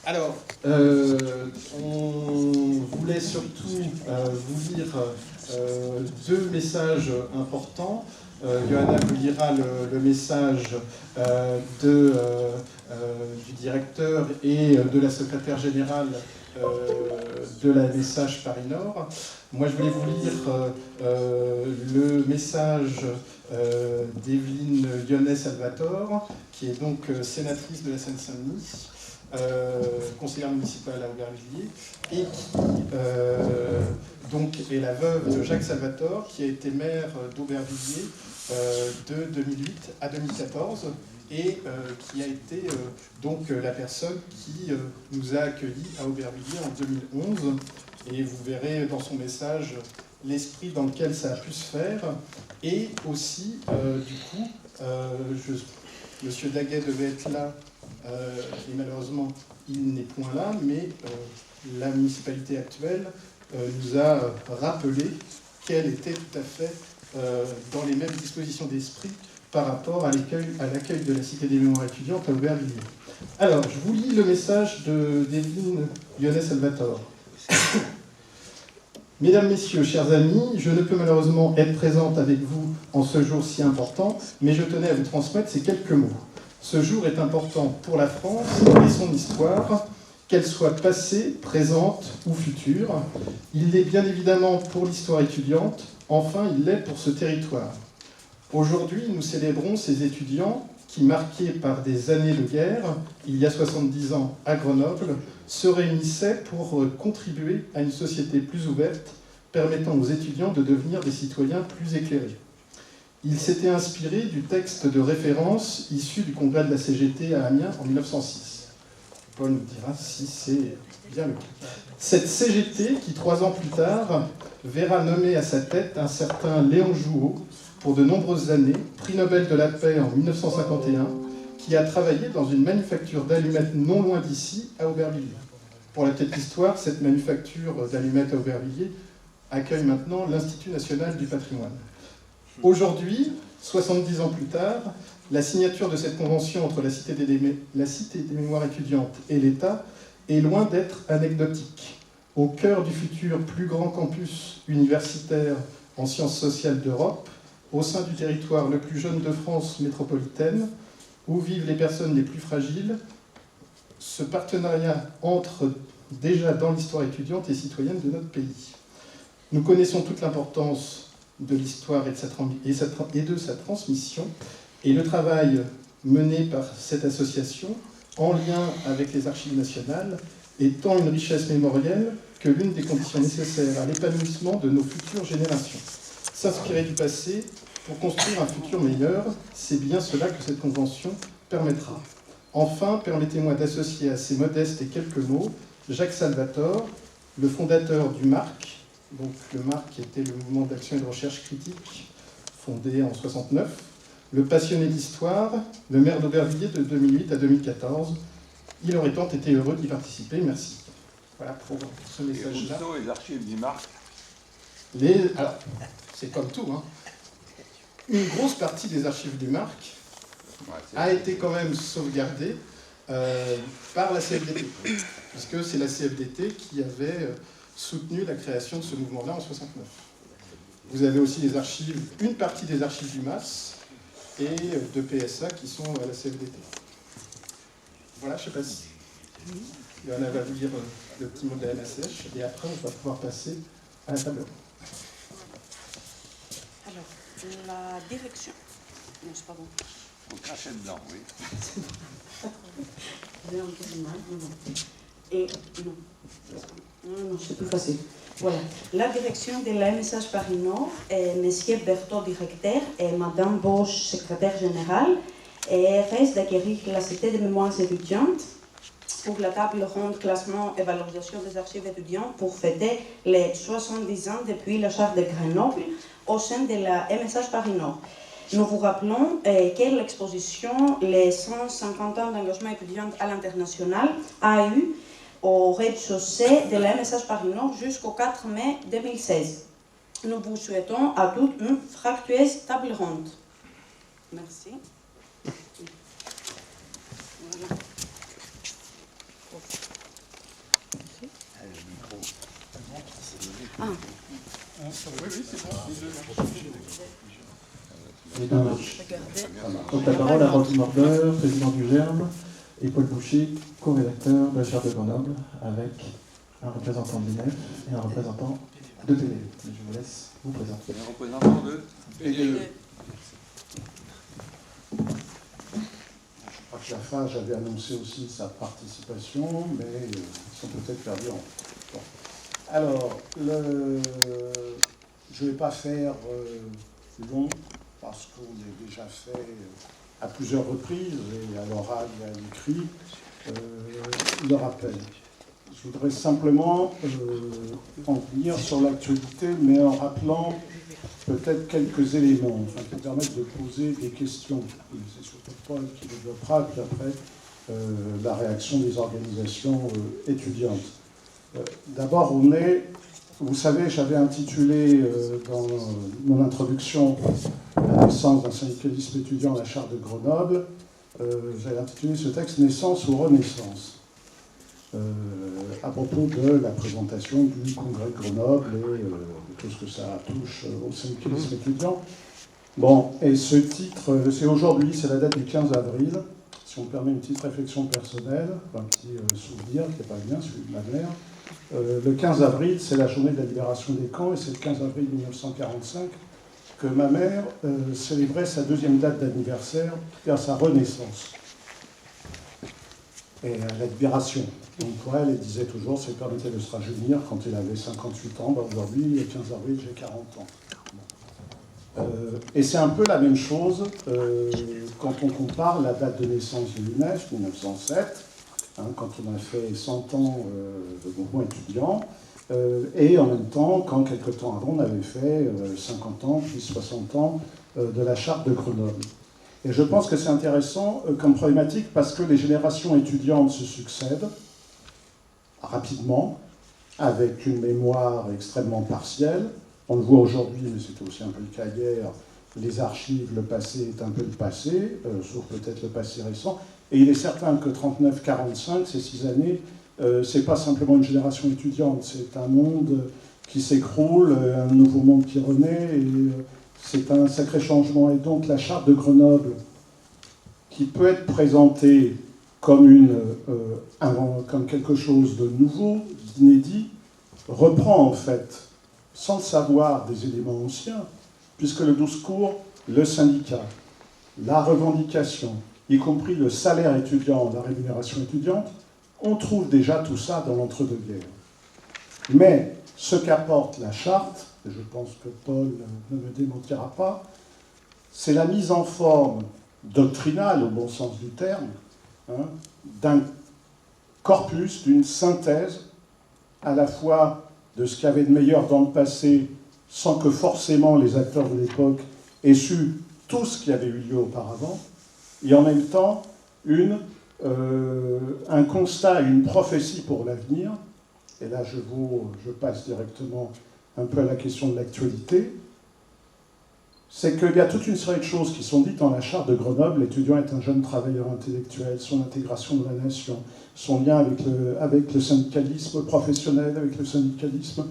Alors, on voulait surtout vous lire deux messages importants. Johanna vous lira le message du directeur et de la secrétaire générale de la Message Paris Nord. Moi, je voulais vous lire le message d'Evelyne Lyonnais-Salvatore, qui est donc sénatrice de la Seine-Saint-Denis, conseillère municipale à Aubervilliers, et qui donc est la veuve de Jacques Salvatore, qui a été maire d'Aubervilliers de 2008 à 2014, et qui a été donc la personne qui nous a accueillis à Aubervilliers en 2011. Et vous verrez dans son message l'esprit dans lequel ça a pu se faire. Et aussi, du coup, Monsieur Daguet devait être là, et malheureusement, il n'est point là, mais la municipalité actuelle nous a rappelé qu'elle était tout à fait dans les mêmes dispositions d'esprit par rapport à l'accueil de la Cité des mémoires étudiantes à Aubervilliers. Alors, je vous lis le message d'Evelyne Lyonnais-Salvatore. Mesdames, Messieurs, chers amis, je ne peux malheureusement être présente avec vous en ce jour si important, mais je tenais à vous transmettre ces quelques mots. Ce jour est important pour la France et son histoire, qu'elle soit passée, présente ou future. Il l'est bien évidemment pour l'histoire étudiante, enfin il l'est pour ce territoire. Aujourd'hui, nous célébrons ces étudiants qui, marqués par des années de guerre, il y a 70 ans à Grenoble, se réunissaient pour contribuer à une société plus ouverte, permettant aux étudiants de devenir des citoyens plus éclairés. Ils s'étaient inspirés du texte de référence issu du congrès de la CGT à Amiens en 1906. Paul nous dira si c'est bien le cas. Cette CGT, qui 3 ans plus tard, verra nommer à sa tête un certain Léon Jouot, pour de nombreuses années, prix Nobel de la paix en 1951, qui a travaillé dans une manufacture d'allumettes non loin d'ici, à Aubervilliers. Pour la petite histoire, cette manufacture d'allumettes à Aubervilliers accueille maintenant l'Institut national du patrimoine. Aujourd'hui, 70 ans plus tard, la signature de cette convention entre la Cité des mémoires étudiantes et l'État est loin d'être anecdotique. Au cœur du futur plus grand campus universitaire en sciences sociales d'Europe, au sein du territoire le plus jeune de France métropolitaine, où vivent les personnes les plus fragiles, ce partenariat entre déjà dans l'histoire étudiante et citoyenne de notre pays. Nous connaissons toute l'importance de l'histoire et de sa transmission, et le travail mené par cette association, en lien avec les archives nationales, est tant une richesse mémorielle que l'une des conditions nécessaires à l'épanouissement de nos futures générations. S'inspirer du passé pour construire un futur meilleur, c'est bien cela que cette convention permettra. Enfin, permettez-moi d'associer à ces modestes et quelques mots Jacques Salvatore, le fondateur du MARC, donc le MARC qui était le mouvement d'action et de recherche critique, fondé en 1969, le passionné d'histoire, le maire d'Aubervilliers de 2008 à 2014. Il aurait tant été heureux d'y participer. Merci. Voilà pour ce message-là. Et Rousseau, les archives du MARC. Alors, c'est comme tout, hein. Une grosse partie des archives du MARC a été quand même sauvegardée par la CFDT, puisque c'est la CFDT qui avait soutenu la création de ce mouvement-là en 1969. Vous avez aussi les archives, une partie des archives du MAS et de PSA qui sont à la CFDT. Voilà, je ne sais pas si... Et on va vous lire le petit mot de la MSH, et après on va pouvoir passer à la table. Alors, la direction... Non, c'est pas bon. On crachait dedans, oui. Et non, c'est plus facile. Voilà. La direction de la MSH Paris Nord, M. Berthaud, directeur, et Mme Bosch, secrétaire générale, reste d'acquérir la Cité des mémoires étudiantes pour la table ronde classement et valorisation des archives étudiantes pour fêter les 70 ans depuis la charte de Grenoble au sein de la MSH Paris Nord. Nous vous rappelons que l'exposition Les 150 ans d'engagement étudiant à l'international a eu au rez-de-chaussée de la MSH Paris Nord jusqu'au 4 mai 2016. Nous vous souhaitons à toutes une fructueuse table ronde. Merci. Voilà. Ah, Les deux matchs. Donc la parole à Rob Morder, président du GERM, et Paul Boucher, co-rédacteur de la Charte de Grenoble, avec un représentant de l'INEF et un représentant de TDE. Je vous laisse vous présenter. Un représentant de PDE. Je crois que la FAGE avait annoncé aussi sa participation, mais ils sont peut-être perdus en... Bon. Alors, je ne vais pas faire long, parce qu'on l'a déjà fait à plusieurs reprises, et à l'oral et à l'écrit, le rappel. Je voudrais simplement en venir sur l'actualité, mais en rappelant peut-être quelques éléments, enfin, qui permettent de poser des questions. Et c'est surtout Paul qui développera, puis après la réaction des organisations étudiantes. D'abord, vous savez, j'avais intitulé dans mon introduction la naissance d'un syndicalisme étudiant à la Charte de Grenoble, j'avais intitulé ce texte « Naissance ou Renaissance ». À propos de la présentation du congrès de Grenoble et tout ce que ça touche au syndicalisme étudiant. Bon, et ce titre, c'est aujourd'hui, c'est la date du 15 avril. Si on me permet une petite réflexion personnelle, un petit souvenir qui n'est pas bien, celui de ma mère. Le 15 avril, c'est la journée de la libération des camps, et c'est le 15 avril 1945 que ma mère célébrait sa deuxième date d'anniversaire, c'est-à-dire sa renaissance. Et la libération. Donc pour elle, elle disait toujours, ça lui permettait de se rajeunir quand il avait 58 ans. Ben aujourd'hui, le 15 avril, j'ai 40 ans. Et c'est un peu la même chose quand on compare la date de naissance de l'UNEF, 1907, quand on a fait 100 ans de mouvement étudiant, et en même temps, quand quelques temps avant, on avait fait 50 ans, puis 60 ans de la Charte de Grenoble. Et je pense que c'est intéressant comme problématique parce que les générations étudiantes se succèdent rapidement, avec une mémoire extrêmement partielle. On le voit aujourd'hui, mais c'était aussi un peu le cas hier, les archives, le passé est un peu le passé, sauf peut-être le passé récent. Et il est certain que 39-45, ces 6 années, c'est pas simplement une génération étudiante, c'est un monde qui s'écroule, un nouveau monde qui renaît, et c'est un sacré changement. Et donc la Charte de Grenoble, qui peut être présentée comme, comme quelque chose de nouveau, d'inédit, reprend en fait, sans le savoir, des éléments anciens, puisque le discours, le syndicat, la revendication, y compris le salaire étudiant, la rémunération étudiante, on trouve déjà tout ça dans l'entre-deux-guerres. Mais ce qu'apporte la charte, et je pense que Paul ne me démentira pas, c'est la mise en forme doctrinale, au bon sens du terme, d'un corpus, d'une synthèse, à la fois de ce qu'il y avait de meilleur dans le passé, sans que forcément les acteurs de l'époque aient su tout ce qui avait eu lieu auparavant, et en même temps un constat et une prophétie pour l'avenir. Et là, je passe directement un peu à la question de l'actualité. C'est qu'il y a toute une série de choses qui sont dites dans la Charte de Grenoble. L'étudiant est un jeune travailleur intellectuel, son intégration de la nation, son lien avec le syndicalisme professionnel, avec le syndicalisme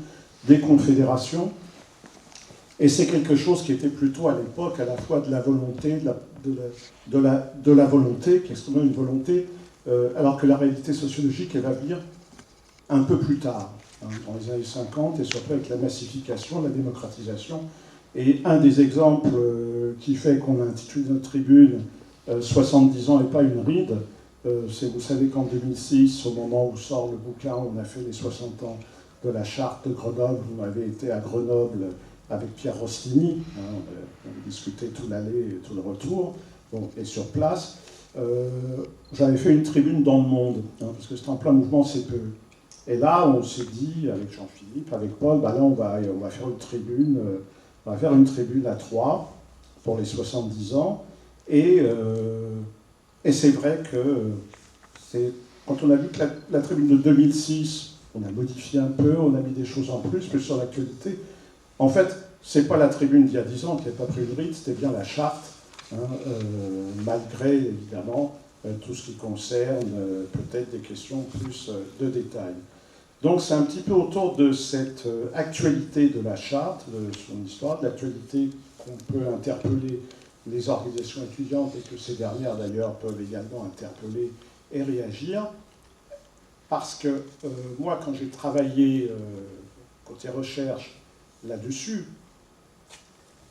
des confédérations. Et c'est quelque chose qui était plutôt à l'époque à la fois de la volonté, de la volonté, qui est extrêmement une volonté, alors que la réalité sociologique, elle va venir un peu plus tard, dans les années 50, et surtout avec la massification, la démocratisation. Et un des exemples qui fait qu'on a intitulé notre tribune 70 ans et pas une ride, c'est, vous savez qu'en 2006, au moment où sort le bouquin, on a fait les 60 ans de la Charte de Grenoble, on avait été à Grenoble avec Pierre Rostini, on avait discuté tout l'aller et tout le retour, bon, et sur place. J'avais fait une tribune dans le Monde, parce que c'était en plein mouvement CPE. Et là, on s'est dit, avec Jean-Philippe, avec Paul, là, on va faire une tribune, à 3 pour les 70 ans. Et c'est vrai que quand on a vu que la tribune de 2006, on a modifié un peu, on a mis des choses en plus sur l'actualité. En fait, c'est pas la tribune d'il y a 10 ans qui n'a pas pris le rythme, c'était bien la charte, malgré évidemment tout ce qui concerne peut-être des questions plus de détail. Donc c'est un petit peu autour de cette actualité de la charte, de son histoire, de l'actualité qu'on peut interpeller les organisations étudiantes et que ces dernières d'ailleurs peuvent également interpeller et réagir. Parce que moi, quand j'ai travaillé côté recherche là-dessus,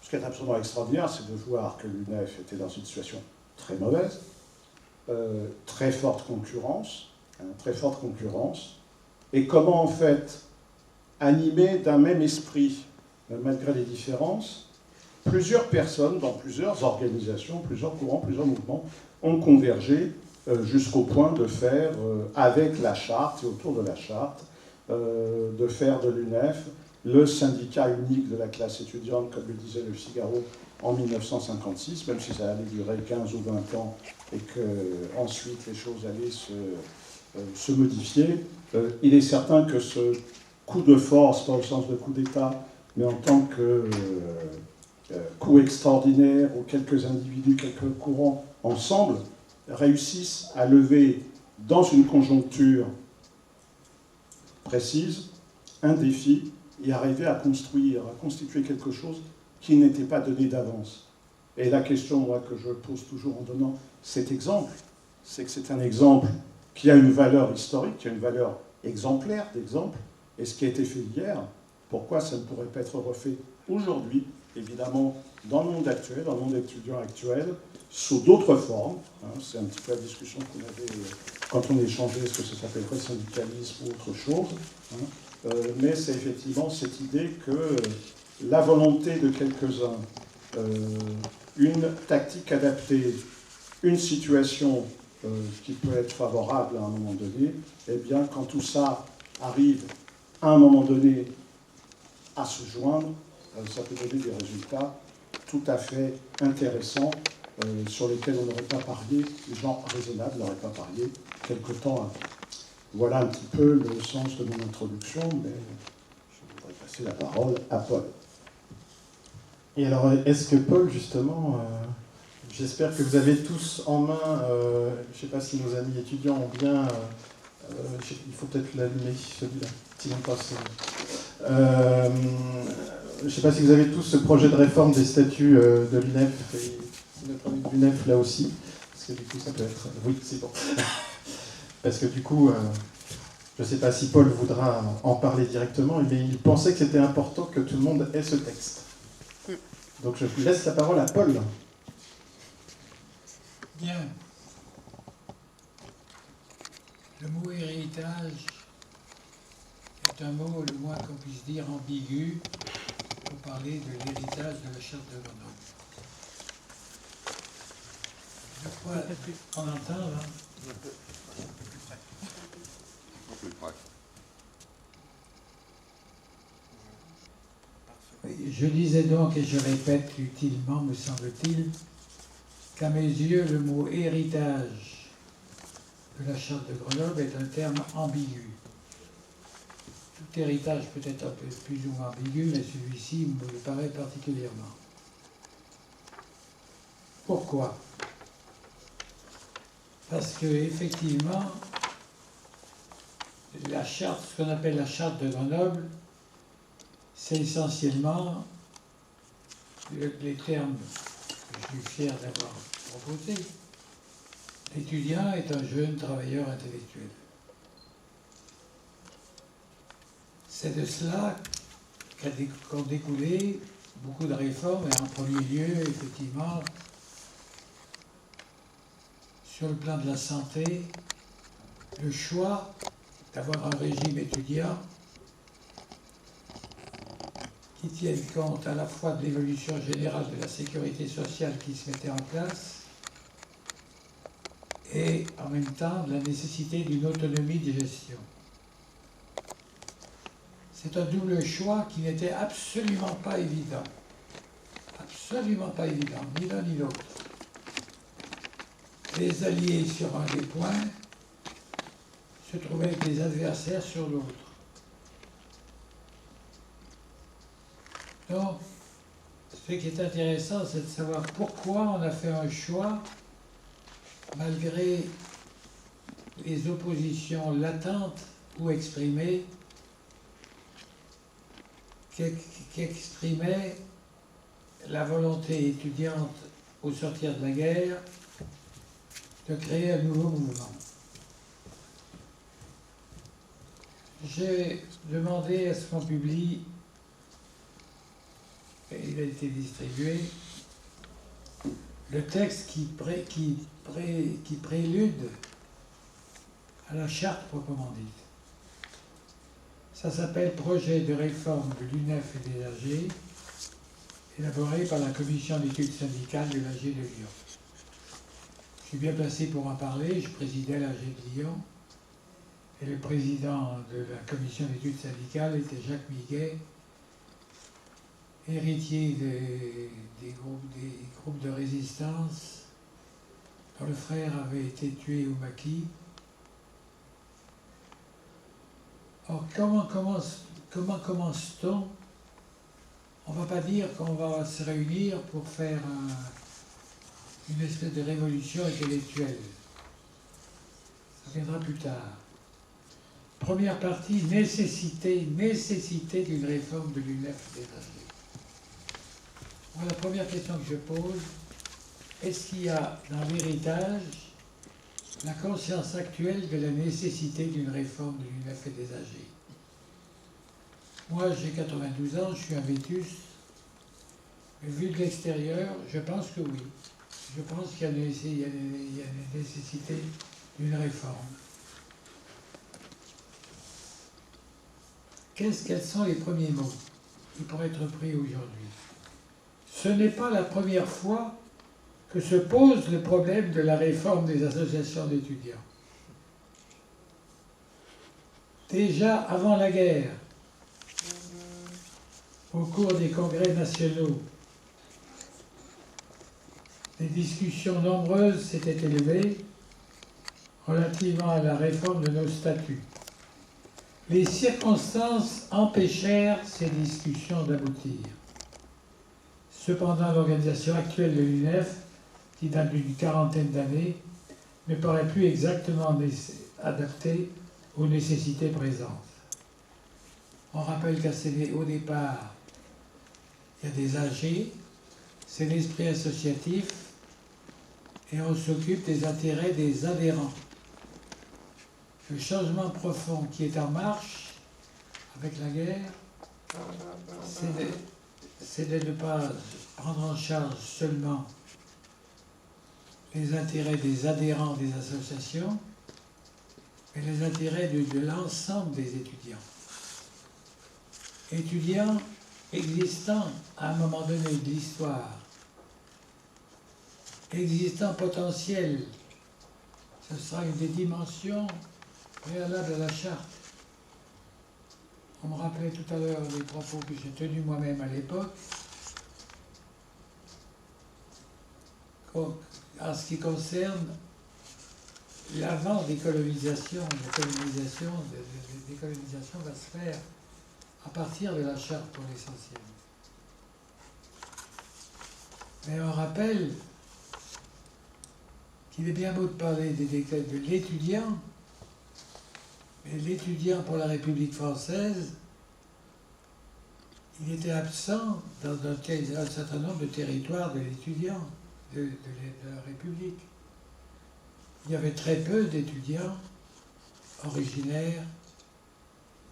ce qui est absolument extraordinaire, c'est de voir que l'UNEF était dans une situation très mauvaise, très forte concurrence, et comment en fait, animés d'un même esprit, malgré les différences, plusieurs personnes dans plusieurs organisations, plusieurs courants, plusieurs mouvements ont convergé jusqu'au point de faire, avec la charte et autour de la charte, de faire de l'UNEF le syndicat unique de la classe étudiante, comme le disait Le Figaro en 1956, même si ça allait durer 15 ou 20 ans et qu'ensuite les choses allaient se modifier. Il est certain que ce coup de force, pas au sens de coup d'État, mais en tant que coup extraordinaire où quelques individus, quelques courants ensemble réussissent à lever dans une conjoncture précise un défi et arriver à constituer quelque chose qui n'était pas donné d'avance. Et la question, moi, que je pose toujours en donnant cet exemple, c'est que c'est un exemple qui a une valeur historique, qui a une valeur exemplaire d'exemple, et ce qui a été fait hier, pourquoi ça ne pourrait pas être refait aujourd'hui, évidemment, dans le monde actuel, dans le monde étudiant actuel, sous d'autres formes. C'est un petit peu la discussion qu'on avait quand on échangeait, est-ce que ça s'appellerait syndicalisme ou autre chose. Mais c'est effectivement cette idée que la volonté de quelques-uns, une tactique adaptée, une situation qui peut être favorable à un moment donné, eh bien, quand tout ça arrive à un moment donné à se joindre, ça peut donner des résultats tout à fait intéressants sur lesquels on n'aurait pas parié, les gens raisonnables n'auraient pas parié quelque temps avant. Voilà un petit peu le sens de mon introduction, mais je voudrais passer la parole à Paul. Et alors, est-ce que Paul, justement, j'espère que vous avez tous en main, je ne sais pas si nos amis étudiants ont bien, il faut peut-être l'allumer, celui-là, s'il n'en passe. Je ne sais pas si vous avez tous ce projet de réforme des statuts de l'UNEF, et notre ami de l'UNEF là aussi, parce que du coup ça peut être... Oui, c'est bon. Parce que du coup, je ne sais pas si Paul voudra en parler directement, mais il pensait que c'était important que tout le monde ait ce texte. Donc je laisse la parole à Paul. Bien. Le mot héritage est un mot, le moins qu'on puisse dire, ambigu pour parler de l'héritage de la charte de Grenoble. Je crois qu'on entend là. Je disais donc, et je répète utilement, me semble-t-il, qu'à mes yeux, le mot héritage de la charte de Grenoble est un terme ambigu. Tout héritage peut être un peu plus ou moins ambigu, mais celui-ci me le paraît particulièrement. Pourquoi? Parce que, effectivement, la charte, ce qu'on appelle la charte de Grenoble, c'est essentiellement les termes que je suis fier d'avoir proposés. L'étudiant est un jeune travailleur intellectuel. C'est de cela qu'ont découlé beaucoup de réformes, et en premier lieu, effectivement, sur le plan de la santé, le choix d'avoir un régime étudiant qui tienne compte à la fois de l'évolution générale de la sécurité sociale qui se mettait en place et en même temps de la nécessité d'une autonomie de gestion. C'est un double choix qui n'était absolument pas évident. Absolument pas évident, ni l'un ni l'autre. Les alliés sur un des points se trouvaient avec des adversaires sur l'autre. Donc, ce qui est intéressant, c'est de savoir pourquoi on a fait un choix, malgré les oppositions latentes ou exprimées qui exprimait la volonté étudiante au sortir de la guerre de créer un nouveau mouvement. J'ai demandé à ce qu'on publie, et il a été distribué, le texte qui prélude à la charte proprement dite. Ça s'appelle Projet de réforme de l'UNEF et des AG, élaboré par la commission d'études syndicales de l'AG de Lyon. Je suis bien placé pour en parler, je présidais l'AG de Lyon, et le président de la commission d'études syndicales était Jacques Miguet, héritier des groupes de résistance dont le frère avait été tué au maquis. Alors comment commence-t-on? On ne va pas dire qu'on va se réunir pour faire une espèce de révolution intellectuelle. Ça viendra plus tard. Première partie, nécessité d'une réforme de l'UNEF des AG. La première question que je pose, est-ce qu'il y a dans l'héritage la conscience actuelle de la nécessité d'une réforme de l'UNEF et des AG? Moi, j'ai 92 ans, je suis un vétus, mais vu de l'extérieur, je pense que oui. Je pense qu'il y a une nécessité d'une réforme. Quels sont les premiers mots qui pourraient être pris aujourd'hui? Ce n'est pas la première fois que se pose le problème de la réforme des associations d'étudiants. Déjà avant la guerre, au cours des congrès nationaux, des discussions nombreuses s'étaient élevées relativement à la réforme de nos statuts. Les circonstances empêchèrent ces discussions d'aboutir. Cependant, l'organisation actuelle de l'UNEF, qui date d'une quarantaine d'années, ne paraît plus exactement adaptée aux nécessités présentes. On rappelle qu'au départ, il y a des AG, c'est l'esprit associatif, et on s'occupe des intérêts des adhérents. Le changement profond qui est en marche avec la guerre, c'est de ne pas prendre en charge seulement les intérêts des adhérents des associations, mais les intérêts de l'ensemble des étudiants. Étudiants existants à un moment donné de l'histoire, existants potentiels, ce sera une des dimensions préalables à la charte. On me rappelait tout à l'heure les propos que j'ai tenus moi-même à l'époque. En ce qui concerne l'avant-décolonisation, la décolonisation va se faire à partir de la charte pour l'essentiel. Mais on rappelle qu'il est bien beau de parler de l'étudiant, mais l'étudiant pour la République française, il était absent dans un certain nombre de territoires de l'étudiant, de la République. Il y avait très peu d'étudiants originaires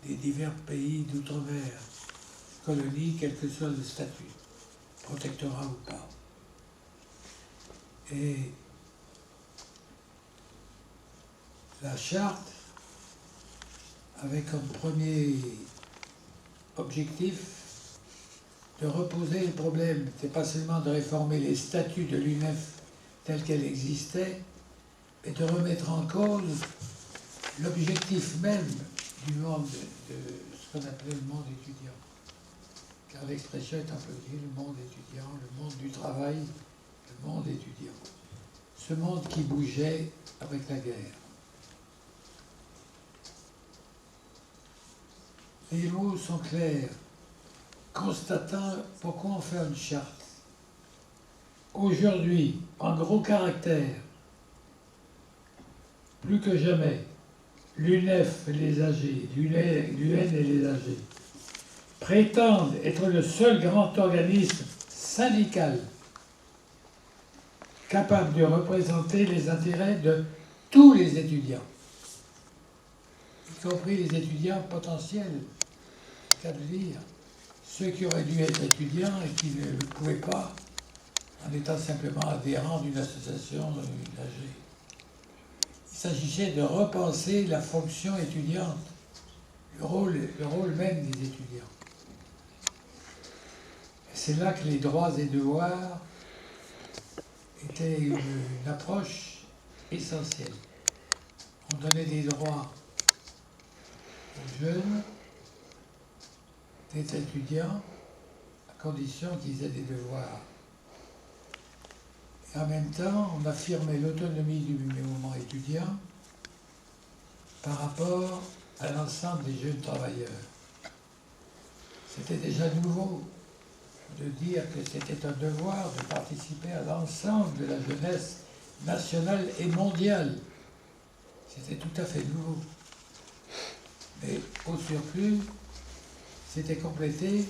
des divers pays d'outre-mer, colonies, quel que soit le statut, protectorat ou pas. Et la charte avait comme premier objectif de reposer le problème. Ce n'est pas seulement de réformer les statuts de l'UNEF tels qu'elle existait, mais de remettre en cause l'objectif même du monde, de ce qu'on appelait le monde étudiant. Car l'expression est employée, le monde étudiant, le monde du travail, le monde étudiant. Ce monde qui bougeait avec la guerre. Les mots sont clairs, constatant pourquoi on fait une charte. Aujourd'hui, en gros caractères, plus que jamais, l'UNEF et les AG, l'UN et les AG, prétendent être le seul grand organisme syndical capable de représenter les intérêts de tous les étudiants, y compris les étudiants potentiels, c'est à dire ceux qui auraient dû être étudiants et qui ne le pouvaient pas en étant simplement adhérents d'une association d'usagers. Il s'agissait de repenser la fonction étudiante, le rôle même des étudiants. C'est là que les droits et devoirs étaient une approche essentielle. On donnait des droits aux jeunes d'être étudiants à condition qu'ils aient des devoirs. Et en même temps, on affirmait l'autonomie du mouvement étudiant par rapport à l'ensemble des jeunes travailleurs. C'était déjà nouveau de dire que c'était un devoir de participer à l'ensemble de la jeunesse nationale et mondiale. C'était tout à fait nouveau. Mais au surplus, c'était complété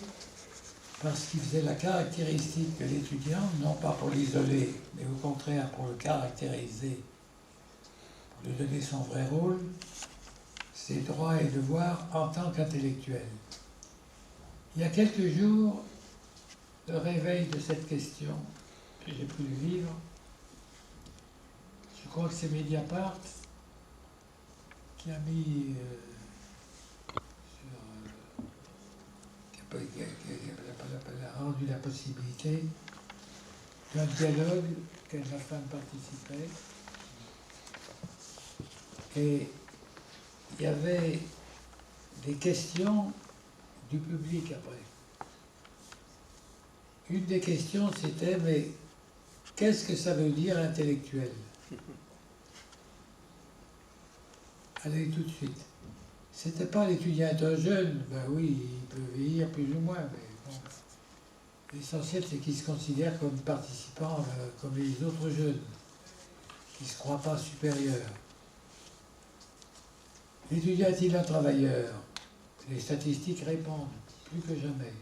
par ce qui faisait la caractéristique de l'étudiant, non pas pour l'isoler, mais au contraire pour le caractériser, pour lui donner son vrai rôle, ses droits et devoirs en tant qu'intellectuel. Il y a quelques jours, le réveil de cette question, que j'ai pu le vivre, je crois que c'est Mediapart qui a mis qui a rendu la possibilité d'un dialogue auquel la femme participait. Et il y avait des questions du public après. Une des questions, c'était, mais qu'est-ce que ça veut dire intellectuel? Allez, tout de suite. C'était pas l'étudiant est un jeune, ben oui, il peut vieillir plus ou moins, mais bon. L'essentiel, c'est qu'il se considère comme participant, comme les autres jeunes, qui ne se croient pas supérieurs. L'étudiant est-il un travailleur? Les statistiques répondent, plus que jamais.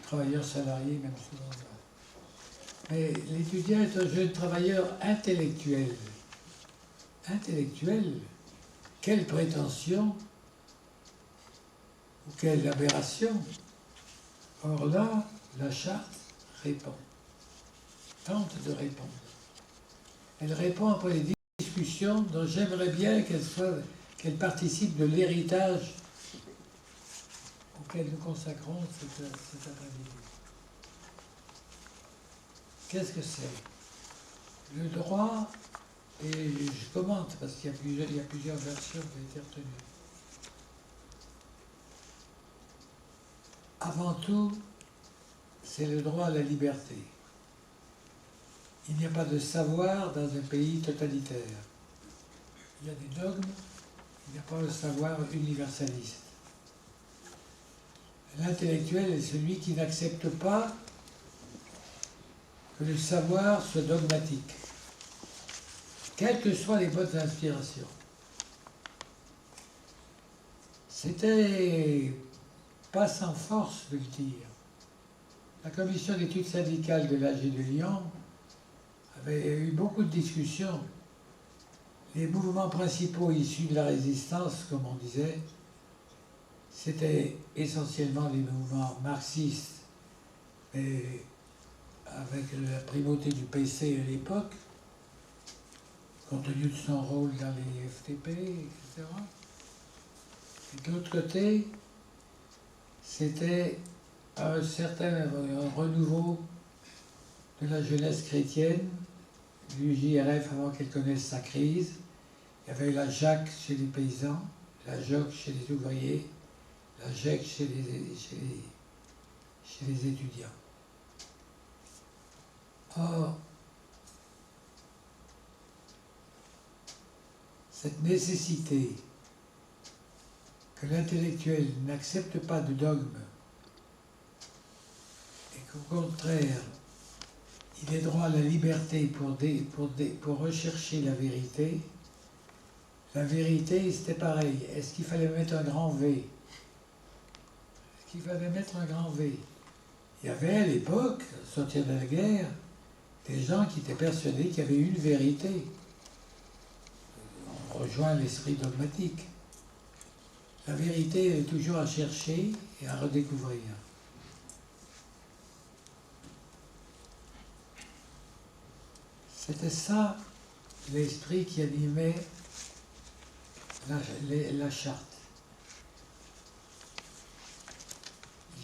Travailleur salarié, même souvent. Mais l'étudiant est un jeune travailleur intellectuel. Intellectuel? Quelle prétention ou quelle aberration. Or là, la charte répond, tente de répondre. Elle répond après des discussions dont j'aimerais bien qu'elle participe de l'héritage auquel nous consacrons cet après-midi. Qu'est-ce que c'est? Le droit, et je commente parce qu'il y a plusieurs versions qui ont été retenues. Avant tout, c'est le droit à la liberté. Il n'y a pas de savoir dans un pays totalitaire. Il y a des dogmes, il n'y a pas le savoir universaliste. L'intellectuel est celui qui n'accepte pas que le savoir soit dogmatique, quelles que soient les bonnes inspirations. C'était pas sans force de le dire. La commission d'études syndicales de l'AG de Lyon avait eu beaucoup de discussions. Les mouvements principaux issus de la résistance, comme on disait, c'était essentiellement les mouvements marxistes, et avec la primauté du PC à l'époque, compte tenu de son rôle dans les FTP, etc. Et de l'autre côté, c'était un certain renouveau de la jeunesse chrétienne, l'UJRF avant qu'elle connaisse sa crise. Il y avait la JAC chez les paysans, la JOC chez les ouvriers, la GEC chez les étudiants. Or, cette nécessité que l'intellectuel n'accepte pas de dogme et qu'au contraire, il ait droit à la liberté pour rechercher la vérité. La vérité, c'était pareil. Est-ce qu'il fallait mettre un grand V? qu'il fallait mettre un grand V. Il y avait à l'époque, sortir de la guerre, des gens qui étaient persuadés qu'il y avait une vérité. On rejoint l'esprit dogmatique. La vérité est toujours à chercher et à redécouvrir. C'était ça l'esprit qui animait la charte.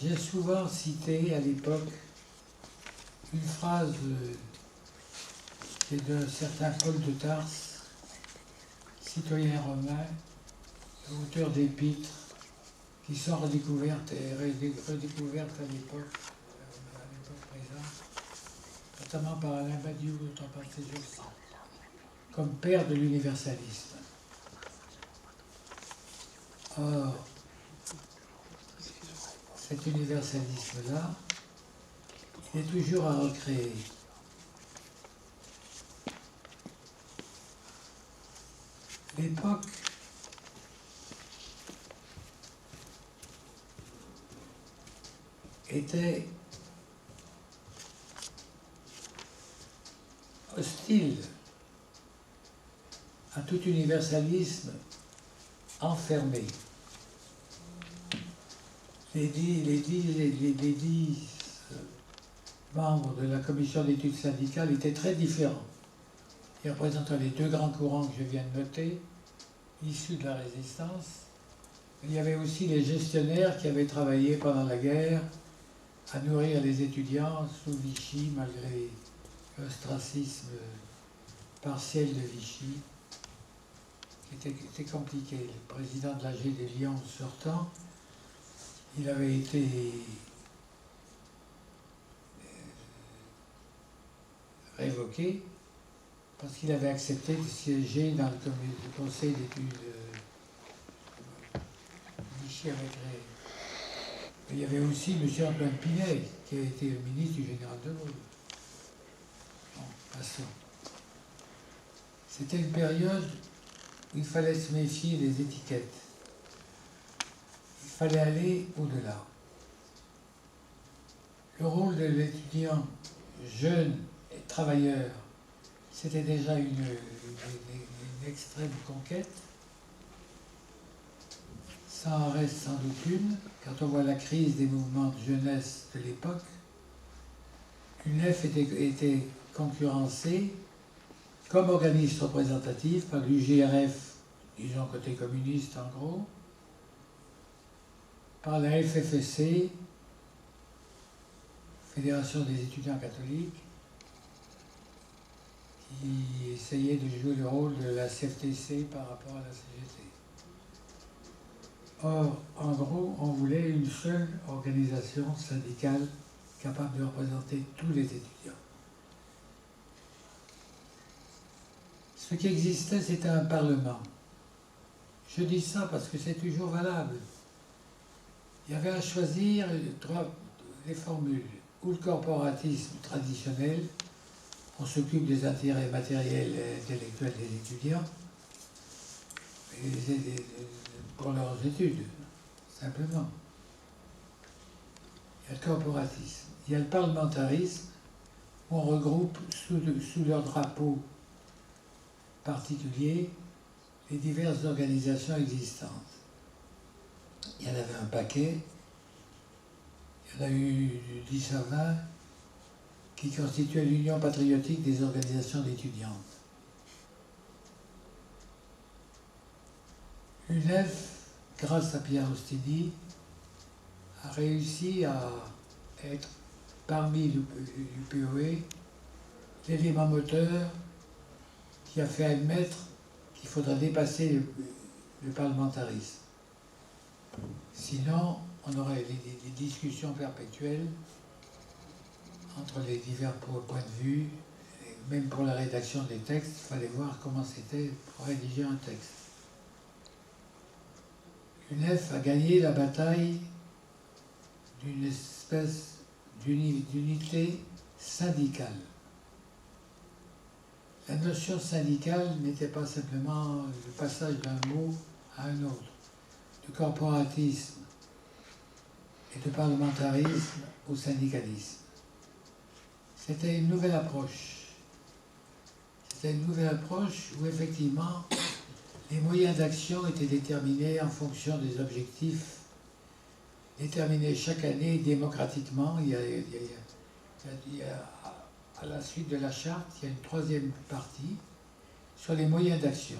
J'ai souvent cité à l'époque une phrase qui est d'un certain Paul de Tarse, citoyen romain, auteur d'épîtres qui sont redécouvertes et redécouvertes à l'époque présente, notamment par Alain Badiou, dont on parle ces jours-ci, comme père de l'universalisme. Or, cet universalisme-là, il est toujours à recréer. L'époque était hostile à tout universalisme enfermé. Les dix membres de la commission d'études syndicales étaient très différents. Ils représentant les deux grands courants que je viens de noter, issus de la résistance. Il y avait aussi les gestionnaires qui avaient travaillé pendant la guerre à nourrir les étudiants sous Vichy, malgré l'ostracisme partiel de Vichy, qui était compliqué. Le président de l'AG de Lyon sortant, il avait été révoqué parce qu'il avait accepté de siéger dans le conseil d'études Vichy avait créé. Il y avait aussi M. Antoine Pinet, qui a été le ministre du général de Gaulle. Bon, passons. C'était une période où il fallait se méfier des étiquettes. Il fallait aller au-delà. Le rôle de l'étudiant jeune et travailleur, c'était déjà une extrême conquête. Ça en reste sans doute une, quand on voit la crise des mouvements de jeunesse de l'époque. L'UNEF était concurrencée comme organisme représentatif par l'UGRF, disons côté communiste en gros, par la FFSC, Fédération des étudiants catholiques, qui essayait de jouer le rôle de la CFTC par rapport à la CGT. Or, en gros, on voulait une seule organisation syndicale capable de représenter tous les étudiants. Ce qui existait, c'était un parlement. Je dis ça parce que c'est toujours valable. Il y avait à choisir les formules. Ou le corporatisme traditionnel, on s'occupe des intérêts matériels et intellectuels des étudiants, pour leurs études, simplement. Il y a le corporatisme. Il y a le parlementarisme, où on regroupe sous leur drapeau particulier les diverses organisations existantes. Il y en avait un paquet. Il y en a eu 10 à 20 qui constituaient l'Union patriotique des organisations d'étudiantes. L'UNEF, grâce à Pierre Ostini, a réussi à être parmi l'UPOE l'élément moteur qui a fait admettre qu'il faudra dépasser le parlementarisme. Sinon, on aurait des discussions perpétuelles entre les divers points de vue. Et même pour la rédaction des textes, il fallait voir comment c'était pour rédiger un texte. L'UNEF a gagné la bataille d'une espèce d'unité syndicale. La notion syndicale n'était pas simplement le passage d'un mot à un autre. Le corporatisme et de parlementarisme au syndicalisme. C'était une nouvelle approche. C'était une nouvelle approche où effectivement les moyens d'action étaient déterminés en fonction des objectifs déterminés chaque année démocratiquement. À la suite de la charte, il y a une troisième partie sur les moyens d'action.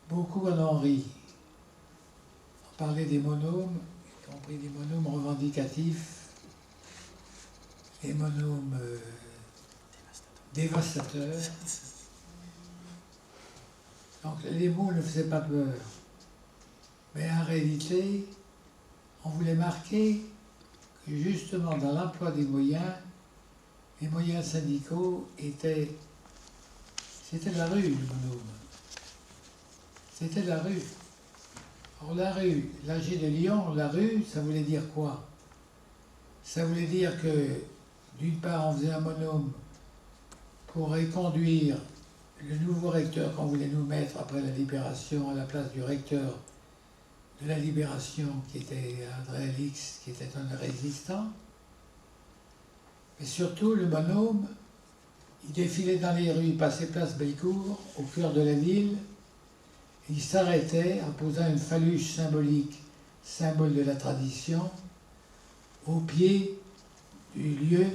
Beaucoup en ont ri. On parlait des monômes, y compris des monômes revendicatifs, des monômes dévastateurs. Donc les mots ne faisaient pas peur. Mais en réalité, on voulait marquer que justement dans l'emploi des moyens, les moyens syndicaux étaient... C'était la rue, le monôme. C'était la rue. Or la rue, l'AG de Lyon, la rue, ça voulait dire quoi? Ça voulait dire que, d'une part, on faisait un monôme pour reconduire le nouveau recteur qu'on voulait nous mettre après la Libération à la place du recteur de la Libération, qui était André Alix, qui était un résistant. Mais surtout, le bonhomme, il défilait dans les rues, il passait place Bellecour, au cœur de la ville, et il s'arrêtait en posant une phaluche symbolique, symbole de la tradition, au pied du lieu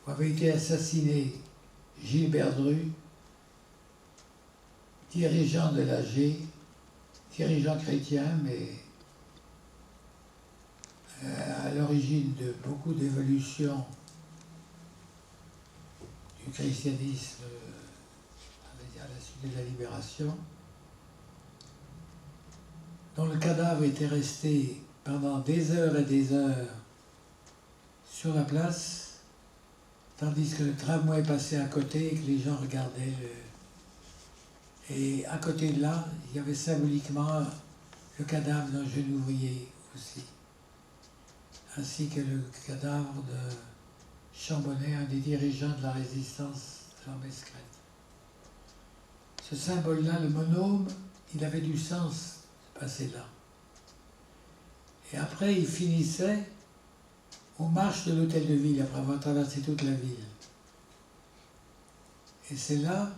où avait été assassiné Gilbert Dru, dirigeant de l'AG, dirigeant chrétien, mais à l'origine de beaucoup d'évolutions du christianisme à la suite de la Libération, dont le cadavre était resté pendant des heures et des heures sur la place, tandis que le tramway passait à côté et que les gens regardaient Et à côté de là, il y avait symboliquement le cadavre d'un jeune ouvrier aussi, ainsi que le cadavre de Chambonnet, un des dirigeants de la résistance de l'Ambescrète. Ce symbole-là, le monôme, il avait du sens de passer là. Et après, il finissait aux marches de l'hôtel de ville, après avoir traversé toute la ville. Et c'est là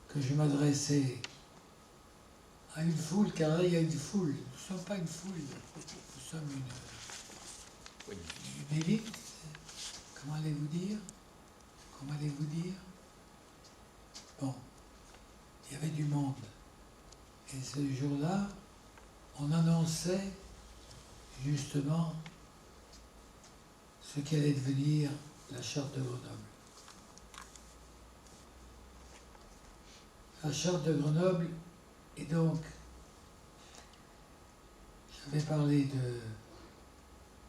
que je m'adressais à une foule, car là, il y a une foule. Nous ne sommes pas une foule, nous sommes une élite. Comment allez-vous dire? Comment allez-vous dire? Bon, il y avait du monde. Et ce jour-là, on annonçait justement ce qui allait devenir la charte de Grenoble. La charte de Grenoble, et donc, j'avais parlé de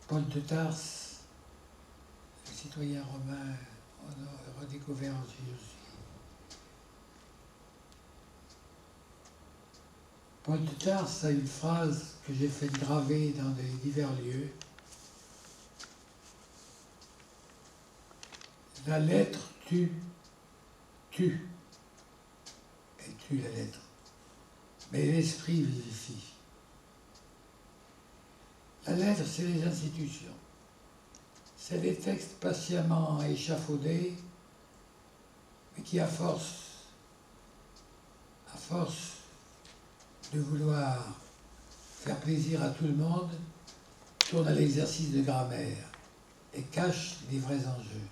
Paul de Tarse, le citoyen romain redécouvert en Jésus. Paul de Tarse a une phrase que j'ai fait graver dans des divers lieux. La lettre tue, tue. Elle tue la lettre. Mais l'esprit vivifie. La lettre, c'est les institutions. C'est des textes patiemment échafaudés, mais qui, à force de vouloir faire plaisir à tout le monde, tournent à l'exercice de grammaire et cachent les vrais enjeux.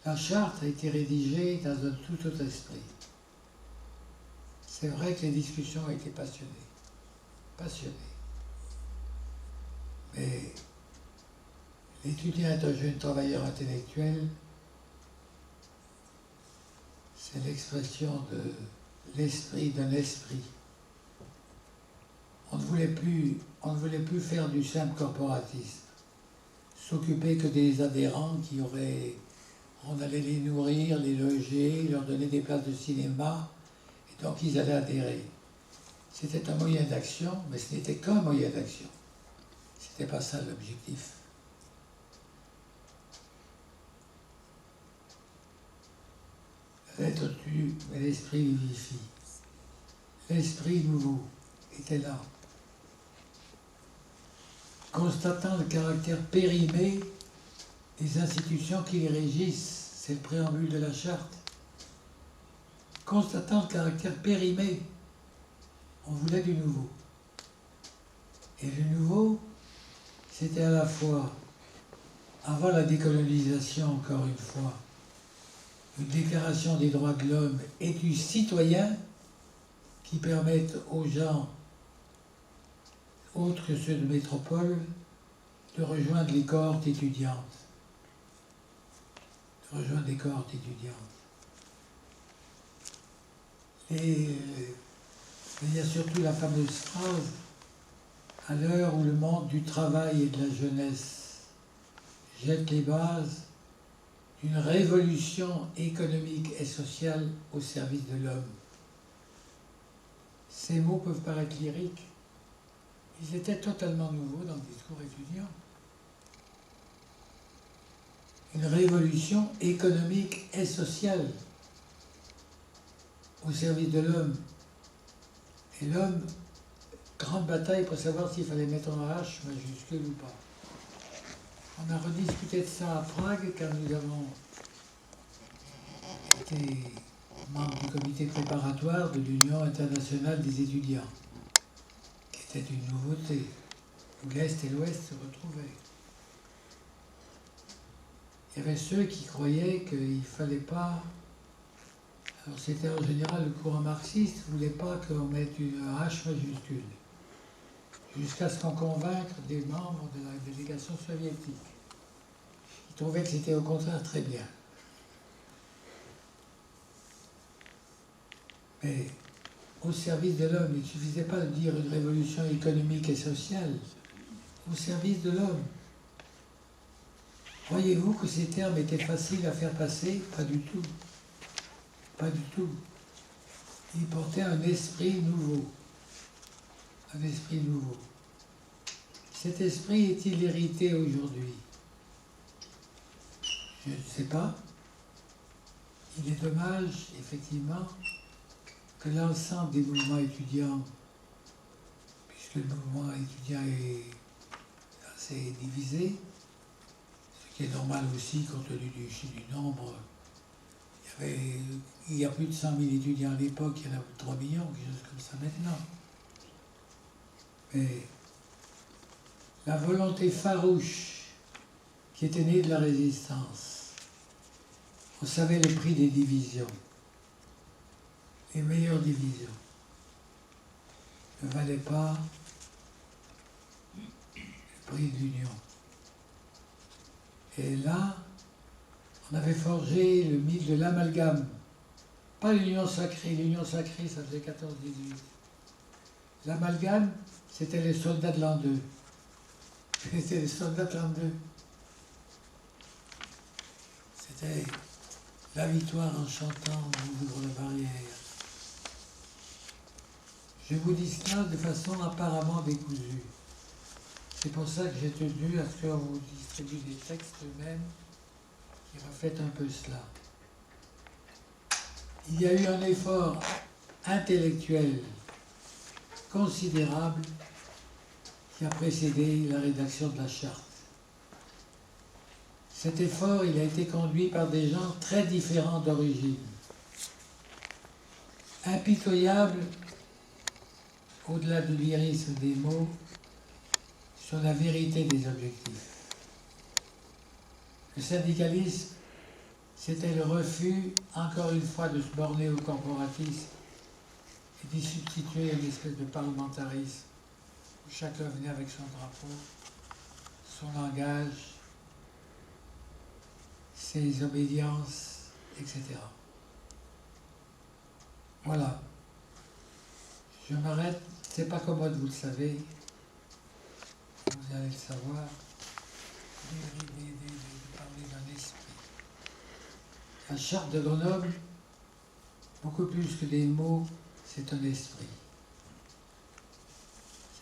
La charte a été rédigée dans un tout autre esprit. C'est vrai que les discussions ont été passionnées. Mais l'étudiant est un jeune travailleur intellectuel, c'est l'expression de l'esprit d'un esprit. On ne voulait plus faire du simple corporatisme, s'occuper que des adhérents on allait les nourrir, les loger, leur donner des places de cinéma, et donc ils allaient adhérer. C'était un moyen d'action, mais ce n'était qu'un moyen d'action. C'était pas ça l'objectif. La lettre tue, mais l'esprit vivifie. L'esprit nouveau était là. constatant le caractère périmé des institutions qui les régissent, c'est le préambule de la charte, constatant le caractère périmé, on voulait du nouveau. Et le nouveau, c'était à la fois, avant la décolonisation, encore une fois, une déclaration des droits de l'homme et du citoyen qui permettent aux gens, autres que ceux de métropole, de rejoindre les cohortes étudiantes. Et il y a surtout la fameuse phrase, à l'heure où le monde du travail et de la jeunesse jette les bases d'une révolution économique et sociale au service de l'homme. Ces mots peuvent paraître lyriques. Ils étaient totalement nouveaux dans le discours étudiant. Une révolution économique et sociale au service de l'homme. Et l'homme, grande bataille pour savoir s'il fallait mettre un H majuscule ou pas. On a rediscuté de ça à Prague quand nous avons été membres du comité préparatoire de l'Union internationale des étudiants, qui était une nouveauté, où l'Est et l'Ouest se retrouvaient. Il y avait ceux qui croyaient qu'il ne fallait pas. Alors c'était en général le courant marxiste ne voulait pas qu'on mette un H majuscule, jusqu'à ce qu'on convainque des membres de la délégation soviétique. Ils trouvaient que c'était au contraire très bien. Mais au service de l'homme, il ne suffisait pas de dire une révolution économique et sociale, au service de l'homme. Croyez-vous que ces termes étaient faciles à faire passer? Pas du tout. Pas du tout. Ils portaient un esprit nouveau. Un esprit nouveau. Cet esprit est-il hérité aujourd'hui? Je ne sais pas. Il est dommage, effectivement, que l'ensemble des mouvements étudiants, puisque le mouvement étudiant est assez divisé, ce qui est normal aussi compte tenu du nombre. Il y a plus de 100 000 étudiants à l'époque, il y en a 3 millions, quelque chose comme ça maintenant. Mais la volonté farouche qui était née de la résistance, on savait le prix des divisions, les meilleures divisions, ne valaient pas le prix de l'union. Et là, on avait forgé le mythe de l'amalgame. Pas l'union sacrée. L'union sacrée, ça faisait 14-18. L'amalgame, c'était les soldats de l'an 2. C'était les soldats de l'an 2. C'était la victoire en chantant on ouvre la barrière. Je vous dis cela de façon apparemment décousue. C'est pour ça que j'ai tenu à ce qu'on vous distribue des textes eux-mêmes qui reflète un peu cela. Il y a eu un effort intellectuel considérable qui a précédé la rédaction de la charte. Cet effort, il a été conduit par des gens très différents d'origine, impitoyables au-delà du lyrisme des mots sur la vérité des objectifs. Le syndicalisme, c'était le refus, encore une fois, de se borner au corporatisme et d'y substituer une espèce de parlementarisme où chacun venait avec son drapeau, son langage, ses obédiences, etc. Voilà. Je m'arrête, c'est pas commode, vous le savez, vous allez le savoir, de parler d'un esprit. La charte de Grenoble, beaucoup plus que des mots, c'est un esprit.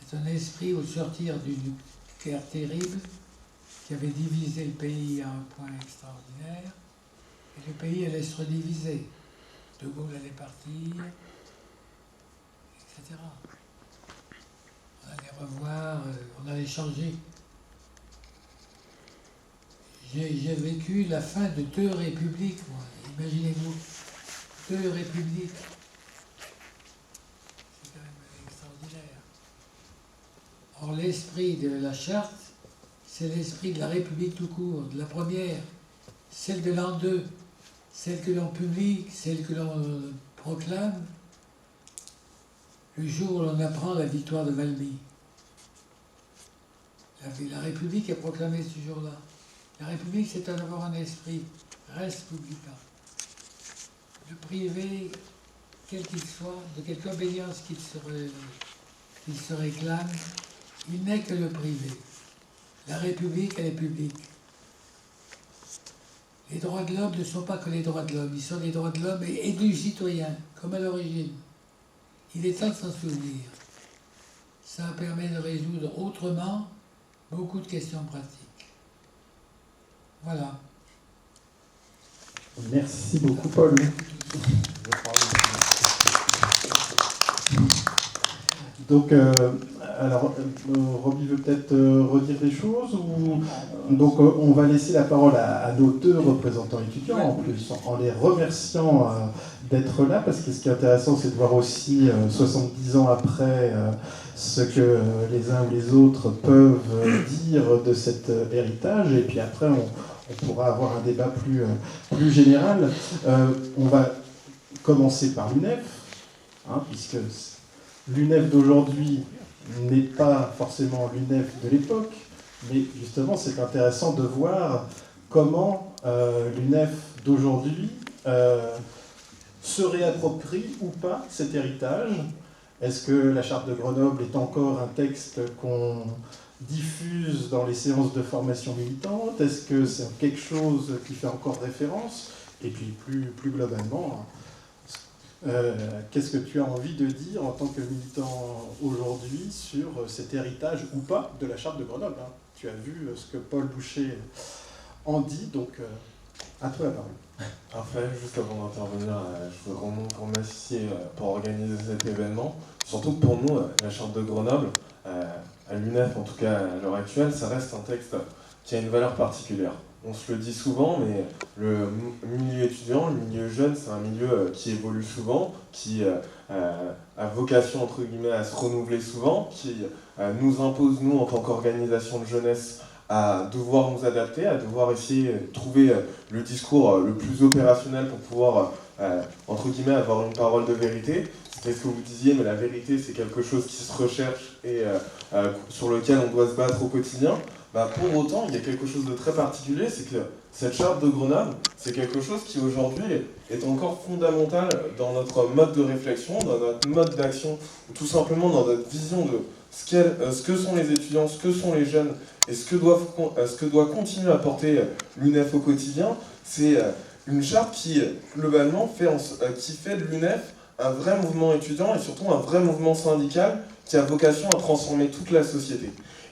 C'est un esprit au sortir d'une guerre terrible qui avait divisé le pays à un point extraordinaire, et le pays allait se rediviser. De Gaulle allait partir, etc. On allait revoir, on allait changer J'ai vécu la fin de 2 républiques, moi. Imaginez-vous, 2 républiques. C'est quand même extraordinaire. Or, l'esprit de la charte, c'est l'esprit de la République tout court, de la première, celle de l'an 2, celle que l'on publie, celle que l'on proclame, le jour où l'on apprend la victoire de Valmy. La République est proclamée ce jour-là. La République, c'est d'abord un esprit républicain. Le privé, quel qu'il soit, de quelque obédience qu'il se réclame, il n'est que le privé. La République, elle est publique. Les droits de l'homme ne sont pas que les droits de l'homme, ils sont les droits de l'homme et du citoyen, comme à l'origine. Il est temps de s'en souvenir. Ça permet de résoudre autrement beaucoup de questions pratiques. Voilà. Merci beaucoup, Paul. Donc, alors, Roby veut peut-être redire des choses ou... Donc, on va laisser la parole à nos 2 représentants étudiants, en plus, en les remerciant d'être là, parce que ce qui est intéressant, c'est de voir aussi, 70 ans après, ce que les uns ou les autres peuvent dire de cet héritage, et puis après, on pourra avoir un débat plus général. On va commencer par l'UNEF, puisque l'UNEF d'aujourd'hui n'est pas forcément l'UNEF de l'époque, mais justement c'est intéressant de voir comment l'UNEF d'aujourd'hui se réapproprie ou pas cet héritage. Est-ce que la charte de Grenoble est encore un texte qu'on diffuse dans les séances de formation militante? Est-ce que c'est quelque chose qui fait encore référence? Et puis plus globalement, qu'est-ce que tu as envie de dire en tant que militant aujourd'hui sur cet héritage ou pas de la charte de Grenoble, Tu as vu ce que Paul Boucher en dit, donc à toi la parole. Parfait, juste avant d'intervenir, je veux vraiment vous remercier pour organiser cet événement. Surtout que pour nous, la charte de Grenoble, à l'UNEF en tout cas à l'heure actuelle, ça reste un texte qui a une valeur particulière. On se le dit souvent, mais le milieu étudiant, le milieu jeune, c'est un milieu qui évolue souvent, qui a vocation, entre guillemets, à se renouveler souvent, qui nous impose, nous, en tant qu'organisation de jeunesse, à devoir nous adapter, à devoir essayer de trouver le discours le plus opérationnel pour pouvoir, entre guillemets, avoir une parole de vérité. C'était ce que vous disiez, mais la vérité, c'est quelque chose qui se recherche et sur lequel on doit se battre au quotidien. Pour autant, il y a quelque chose de très particulier, c'est que cette charte de Grenoble, c'est quelque chose qui aujourd'hui est encore fondamental dans notre mode de réflexion, dans notre mode d'action, ou tout simplement dans notre vision de ce que sont les étudiants, ce que sont les jeunes, et ce que doit continuer à porter l'UNEF au quotidien. C'est une charte qui, globalement, qui fait de l'UNEF un vrai mouvement étudiant et surtout un vrai mouvement syndical qui a vocation à transformer toute la société.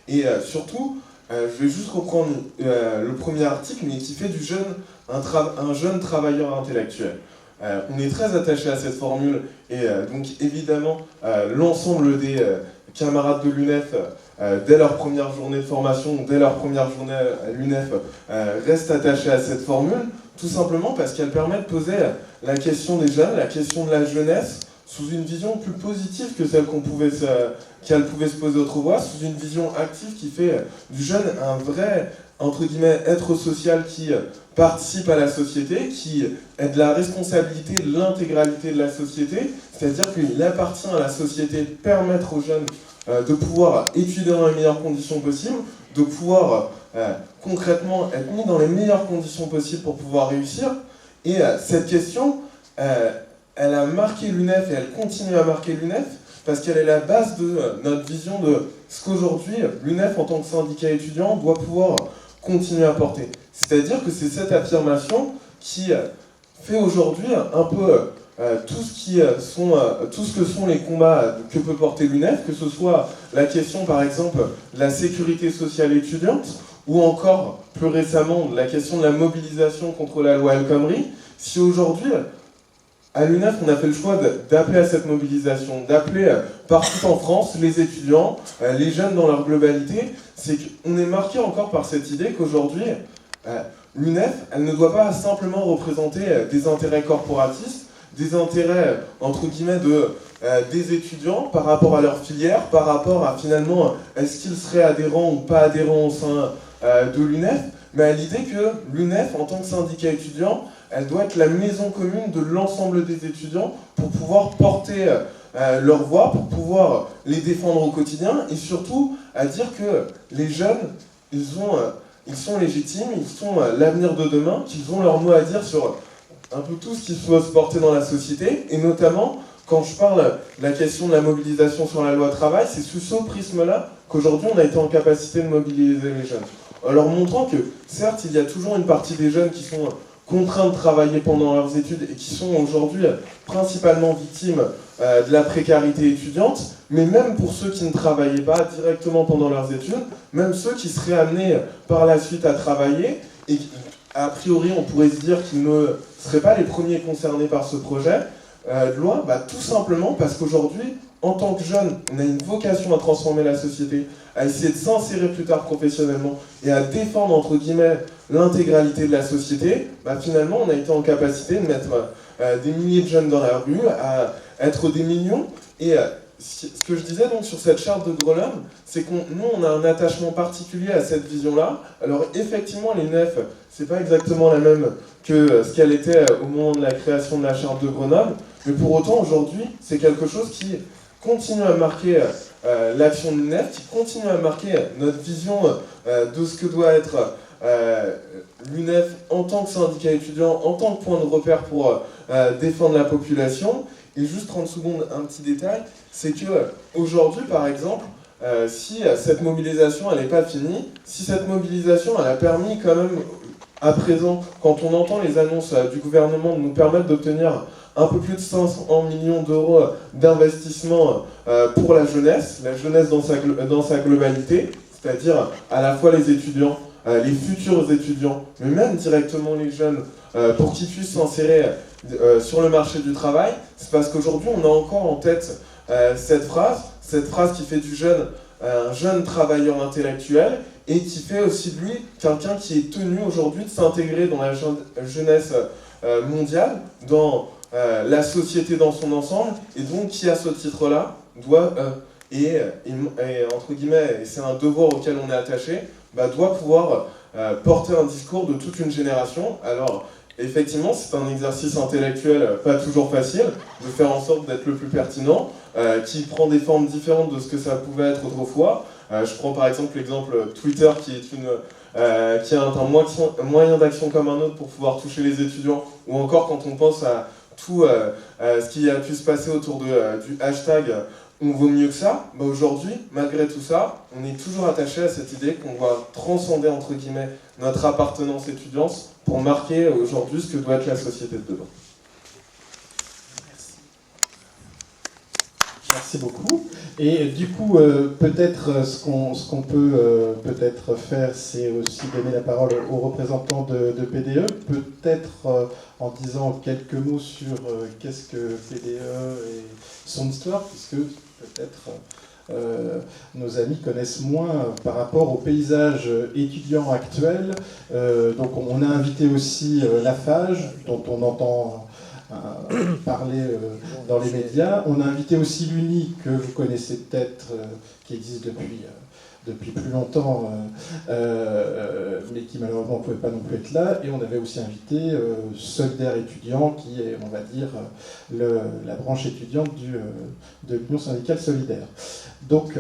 Et surtout, je vais juste reprendre le premier article, mais qui fait du jeune un jeune travailleur intellectuel. On est très attaché à cette formule et donc évidemment l'ensemble des camarades de l'UNEF, dès leur première journée de formation, dès leur première journée à l'UNEF, restent attachés à cette formule, tout simplement parce qu'elle permet de poser la question des jeunes, la question de la jeunesse, sous une vision plus positive que celle qu'elle pouvait se poser autrefois, sous une vision active qui fait du jeune un vrai, entre guillemets, être social qui participe à la société, qui est de la responsabilité de l'intégralité de la société, c'est-à-dire qu'il appartient à la société de permettre aux jeunes de pouvoir étudier dans les meilleures conditions possibles, de pouvoir concrètement être mis dans les meilleures conditions possibles pour pouvoir réussir. Et cette question, elle a marqué l'UNEF et elle continue à marquer l'UNEF parce qu'elle est la base de notre vision de ce qu'aujourd'hui l'UNEF en tant que syndicat étudiant doit pouvoir continuer à porter. C'est-à-dire que c'est cette affirmation qui fait aujourd'hui un peu tout ce que sont les combats que peut porter l'UNEF, que ce soit la question par exemple de la sécurité sociale étudiante ou encore plus récemment la question de la mobilisation contre la loi El Khomri. Si aujourd'hui à l'UNEF, on a fait le choix d'appeler à cette mobilisation, d'appeler partout en France les étudiants, les jeunes dans leur globalité, c'est qu'on est marqué encore par cette idée qu'aujourd'hui, l'UNEF, elle ne doit pas simplement représenter des intérêts corporatistes, des intérêts, entre guillemets, des étudiants par rapport à leur filière, par rapport à finalement, est-ce qu'ils seraient adhérents ou pas adhérents au sein de l'UNEF, mais à l'idée que l'UNEF, en tant que syndicat étudiant, elle doit être la maison commune de l'ensemble des étudiants pour pouvoir porter leur voix, pour pouvoir les défendre au quotidien, et surtout à dire que les jeunes, ils sont légitimes, ils sont l'avenir de demain, qu'ils ont leur mot à dire sur un peu tout ce qui peut se porter dans la société, et notamment, quand je parle de la question de la mobilisation sur la loi travail, c'est sous ce prisme-là qu'aujourd'hui on a été en capacité de mobiliser les jeunes. En leur montrant que, certes, il y a toujours une partie des jeunes qui sont contraints de travailler pendant leurs études et qui sont aujourd'hui principalement victimes de la précarité étudiante, mais même pour ceux qui ne travaillaient pas directement pendant leurs études, même ceux qui seraient amenés par la suite à travailler, et a priori on pourrait se dire qu'ils ne seraient pas les premiers concernés par ce projet de loi, tout simplement parce qu'aujourd'hui, en tant que jeune, on a une vocation à transformer la société, à essayer de s'insérer plus tard professionnellement et à défendre, entre guillemets, l'intégralité de la société. Finalement, on a été en capacité de mettre des milliers de jeunes dans la rue, à être des millions. Et ce que je disais donc sur cette charte de Grenoble, c'est que nous, on a un attachement particulier à cette vision-là. Alors effectivement, l'UNEF, c'est pas exactement la même que ce qu'elle était au moment de la création de la charte de Grenoble, mais pour autant, aujourd'hui, c'est quelque chose qui continue à marquer l'action de l'UNEF, qui continue à marquer notre vision de ce que doit être l'UNEF en tant que syndicat étudiant, en tant que point de repère pour défendre la population. Et juste 30 secondes, un petit détail, c'est que aujourd'hui, par exemple, si cette mobilisation elle n'est pas finie, si cette mobilisation elle a permis quand même à présent, quand on entend les annonces du gouvernement de nous permettre d'obtenir un peu plus de 500 millions d'euros d'investissement pour la jeunesse dans sa globalité, c'est-à-dire à la fois les étudiants, les futurs étudiants, mais même directement les jeunes, pour qu'ils puissent s'insérer sur le marché du travail, c'est parce qu'aujourd'hui on a encore en tête cette phrase qui fait du jeune un jeune travailleur intellectuel et qui fait aussi de lui quelqu'un qui est tenu aujourd'hui de s'intégrer dans la jeunesse mondiale, dans la société dans son ensemble, et donc qui à ce titre-là doit, et entre guillemets, et c'est un devoir auquel on est attaché, doit pouvoir porter un discours de toute une génération. Alors effectivement, c'est un exercice intellectuel pas toujours facile, de faire en sorte d'être le plus pertinent, qui prend des formes différentes de ce que ça pouvait être autrefois. Je prends par exemple l'exemple Twitter qui est un moyen d'action comme un autre pour pouvoir toucher les étudiants, ou encore quand on pense à tout ce qui a pu se passer autour du hashtag on vaut mieux que ça, aujourd'hui, malgré tout ça, on est toujours attaché à cette idée qu'on va transcender, entre guillemets, notre appartenance étudiante pour marquer aujourd'hui ce que doit être la société de demain. Merci beaucoup. Et du coup, peut-être ce qu'on peut peut-être faire, c'est aussi donner la parole aux représentants de PDE, peut-être en disant quelques mots sur qu'est-ce que PDE et son histoire, puisque peut-être nos amis connaissent moins par rapport au paysage étudiant actuel. Donc on a invité aussi la FAGE, dont on entend parler dans les médias. On a invité aussi l'UNI, que vous connaissez peut-être, qui existe depuis plus longtemps, mais qui malheureusement ne pouvait pas non plus être là. Et on avait aussi invité Solidaire étudiant, qui est, on va dire, la branche étudiante de l'Union syndicale solidaire. Donc,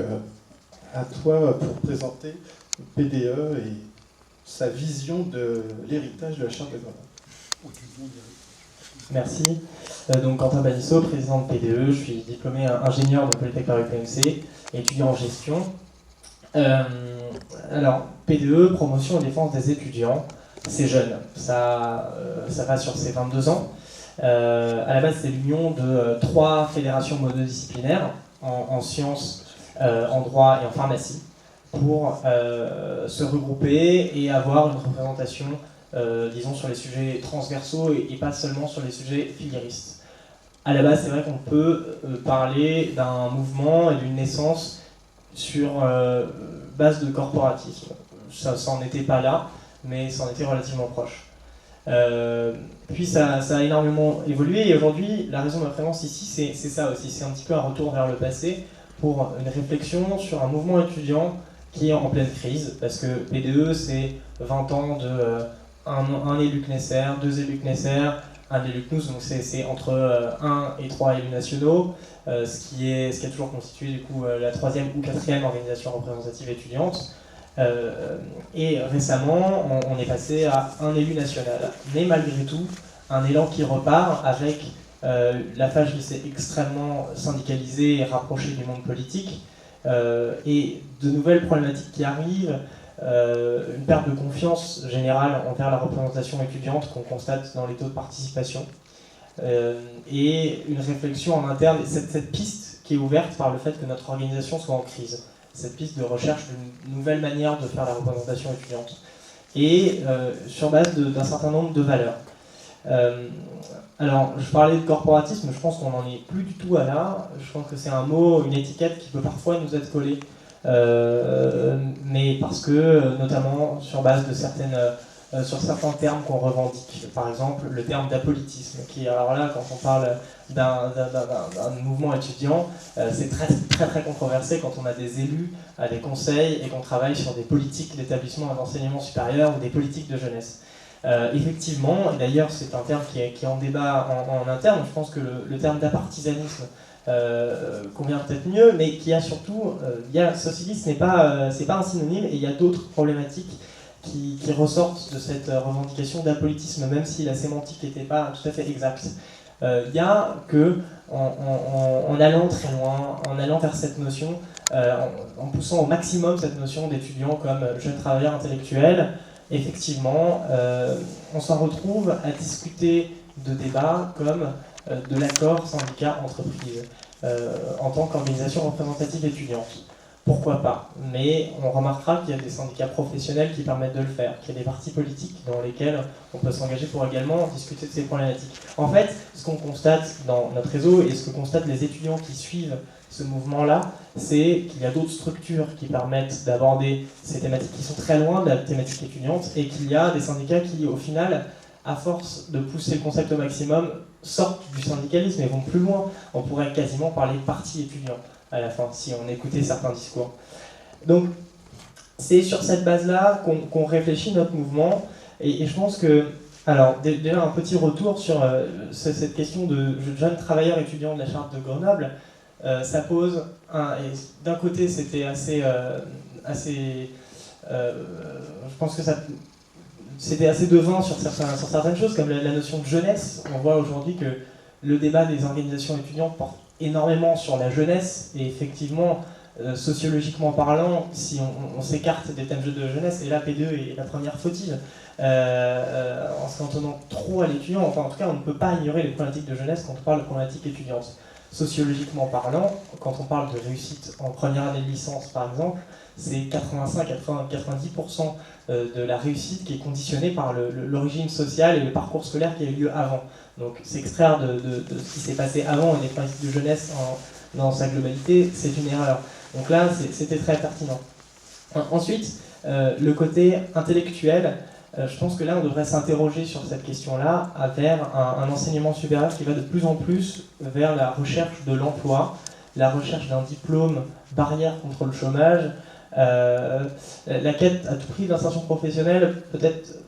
à toi pour présenter PDE et sa vision de l'héritage de la Charte de Grenoble. Merci. Donc Quentin Banisso, président de PDE, je suis diplômé ingénieur de Polytechnique Paris-PMC, étudiant en gestion. Alors, PDE, promotion et défense des étudiants, c'est jeune, ça va sur ses 22 ans. À la base, c'est l'union de 3 fédérations monodisciplinaires en sciences, en droit et en pharmacie pour se regrouper et avoir une représentation disons sur les sujets transversaux et pas seulement sur les sujets filiéristes. À la base, c'est vrai qu'on peut parler d'un mouvement et d'une naissance sur base de corporatisme. Ça n'en était pas là. mais c'en était relativement proche. Puis ça a énormément évolué, et aujourd'hui, la raison de ma présence ici, c'est ça aussi, c'est un petit peu un retour vers le passé, pour une réflexion sur un mouvement étudiant qui est en pleine crise, parce que PDE, c'est 20 ans de un élu Knesser, 2 élus Knesser, un élu CNUS, donc c'est entre 1 et 3 élus nationaux, ce qui a toujours constitué du coup la 3e ou 4e organisation représentative étudiante. Et récemment, on est passé à un élu national. Mais malgré tout, un élan qui repart avec la FAGIS extrêmement syndicalisée et rapprochée du monde politique, et de nouvelles problématiques qui arrivent, une perte de confiance générale envers la représentation étudiante qu'on constate dans les taux de participation, et une réflexion en interne, cette piste qui est ouverte par le fait que notre organisation soit en crise, cette piste de recherche d'une nouvelle manière de faire la représentation étudiante, et sur base d'un certain nombre de valeurs. Alors, je parlais de corporatisme, je pense qu'on n'en est plus du tout à là. Je pense que c'est un mot, une étiquette qui peut parfois nous être collée, mais parce que, notamment sur base de sur certains termes qu'on revendique. Par exemple, le terme d'apolitisme, qui, alors là, quand on parle d'un mouvement étudiant, c'est très controversé quand on a des élus à des conseils et qu'on travaille sur des politiques d'établissement d'enseignement supérieur ou des politiques de jeunesse. Effectivement, et d'ailleurs c'est un terme qui est en débat en interne, je pense que le terme d'apartisanisme convient peut-être mieux, mais qui a surtout, ceci dit, ce n'est pas un synonyme, et il y a d'autres problématiques qui ressortent de cette revendication d'apolitisme, même si la sémantique n'était pas tout à fait exacte. Il y a que, en allant très loin, en allant vers cette notion, en poussant au maximum cette notion d'étudiant comme jeune travailleur intellectuel, effectivement, on s'en retrouve à discuter de débats comme de l'accord syndicat-entreprise en tant qu'organisation représentative étudiante. Pourquoi pas? Mais on remarquera qu'il y a des syndicats professionnels qui permettent de le faire, qu'il y a des partis politiques dans lesquels on peut s'engager pour également discuter de ces problématiques. En fait, ce qu'on constate dans notre réseau et ce que constatent les étudiants qui suivent ce mouvement-là, c'est qu'il y a d'autres structures qui permettent d'aborder ces thématiques qui sont très loin de la thématique étudiante, et qu'il y a des syndicats qui, au final, à force de pousser le concept au maximum, sortent du syndicalisme et vont plus loin. On pourrait quasiment parler de parti étudiant à la fin, si on écoutait certains discours. Donc, c'est sur cette base-là qu'on réfléchit notre mouvement, et je pense que, alors, déjà un petit retour sur cette question de jeunes travailleurs étudiants de la charte de Grenoble. Ça pose d'un côté c'était je pense que c'était assez devant sur certaines choses, comme la notion de jeunesse. On voit aujourd'hui que le débat des organisations étudiantes porte énormément sur la jeunesse, et effectivement, sociologiquement parlant, si on s'écarte des thèmes de jeunesse, et là P2 est la première fautive, en se cantonnant trop à l'étudiant, enfin en tout cas on ne peut pas ignorer les problématiques de jeunesse quand on parle de problématiques étudiantes. Sociologiquement parlant, quand on parle de réussite en première année de licence par exemple, c'est 85-90% de la réussite qui est conditionnée par l'origine sociale et le parcours scolaire qui a eu lieu avant. Donc s'extraire de ce qui s'est passé avant et des problématiques de jeunesse dans sa globalité, c'est une erreur. Donc là, c'était très pertinent. Ensuite, le côté intellectuel, je pense que là, on devrait s'interroger sur cette question-là vers un enseignement supérieur qui va de plus en plus vers la recherche de l'emploi, la recherche d'un diplôme barrière contre le chômage, la quête à tout prix d'insertion professionnelle, peut-être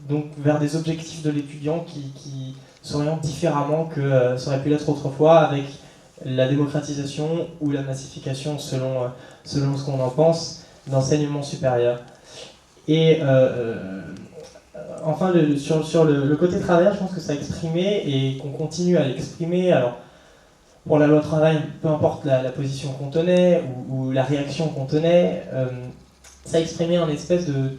donc vers des objectifs de l'étudiant qui s'orientent différemment que ça aurait pu l'être autrefois, avec la démocratisation ou la massification, selon ce qu'on en pense, d'enseignement supérieur. Et enfin, sur le côté travail, je pense que ça a exprimé et qu'on continue à l'exprimer. Alors, pour la loi travail, peu importe la position qu'on tenait ou la réaction qu'on tenait, ça a exprimé une espèce de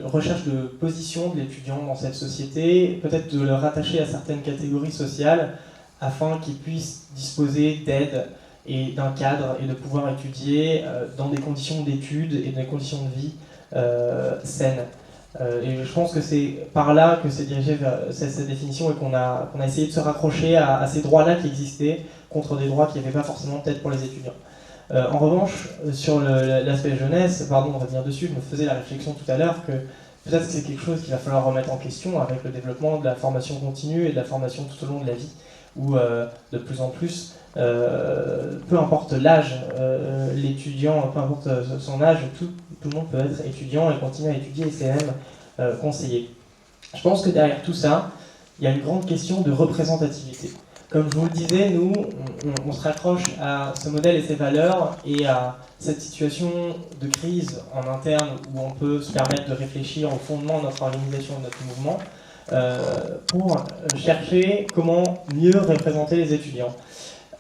recherche de position de l'étudiant dans cette société, peut-être de le rattacher à certaines catégories sociales afin qu'il puisse disposer d'aide et d'un cadre et de pouvoir étudier dans des conditions d'études et des conditions de vie saines. Et je pense que c'est par là que s'est dirigée vers cette définition, et qu'on a essayé de se raccrocher à ces droits-là qui existaient contre des droits qui n'avaient pas forcément peut-être pour les étudiants. En revanche, sur l'aspect jeunesse, pardon, on va revenir dessus, je me faisais la réflexion tout à l'heure que peut-être que c'est quelque chose qu'il va falloir remettre en question avec le développement de la formation continue et de la formation tout au long de la vie, où de plus en plus, peu importe l'âge, l'étudiant, peu importe son âge, tout le monde peut être étudiant et continuer à étudier et c'est même conseillé. Je pense que derrière tout ça, il y a une grande question de représentativité. Comme je vous le disais, nous, on se raccroche à ce modèle et ses valeurs et à cette situation de crise en interne où on peut se permettre de réfléchir au fondement de notre organisation, de notre mouvement, pour chercher comment mieux représenter les étudiants.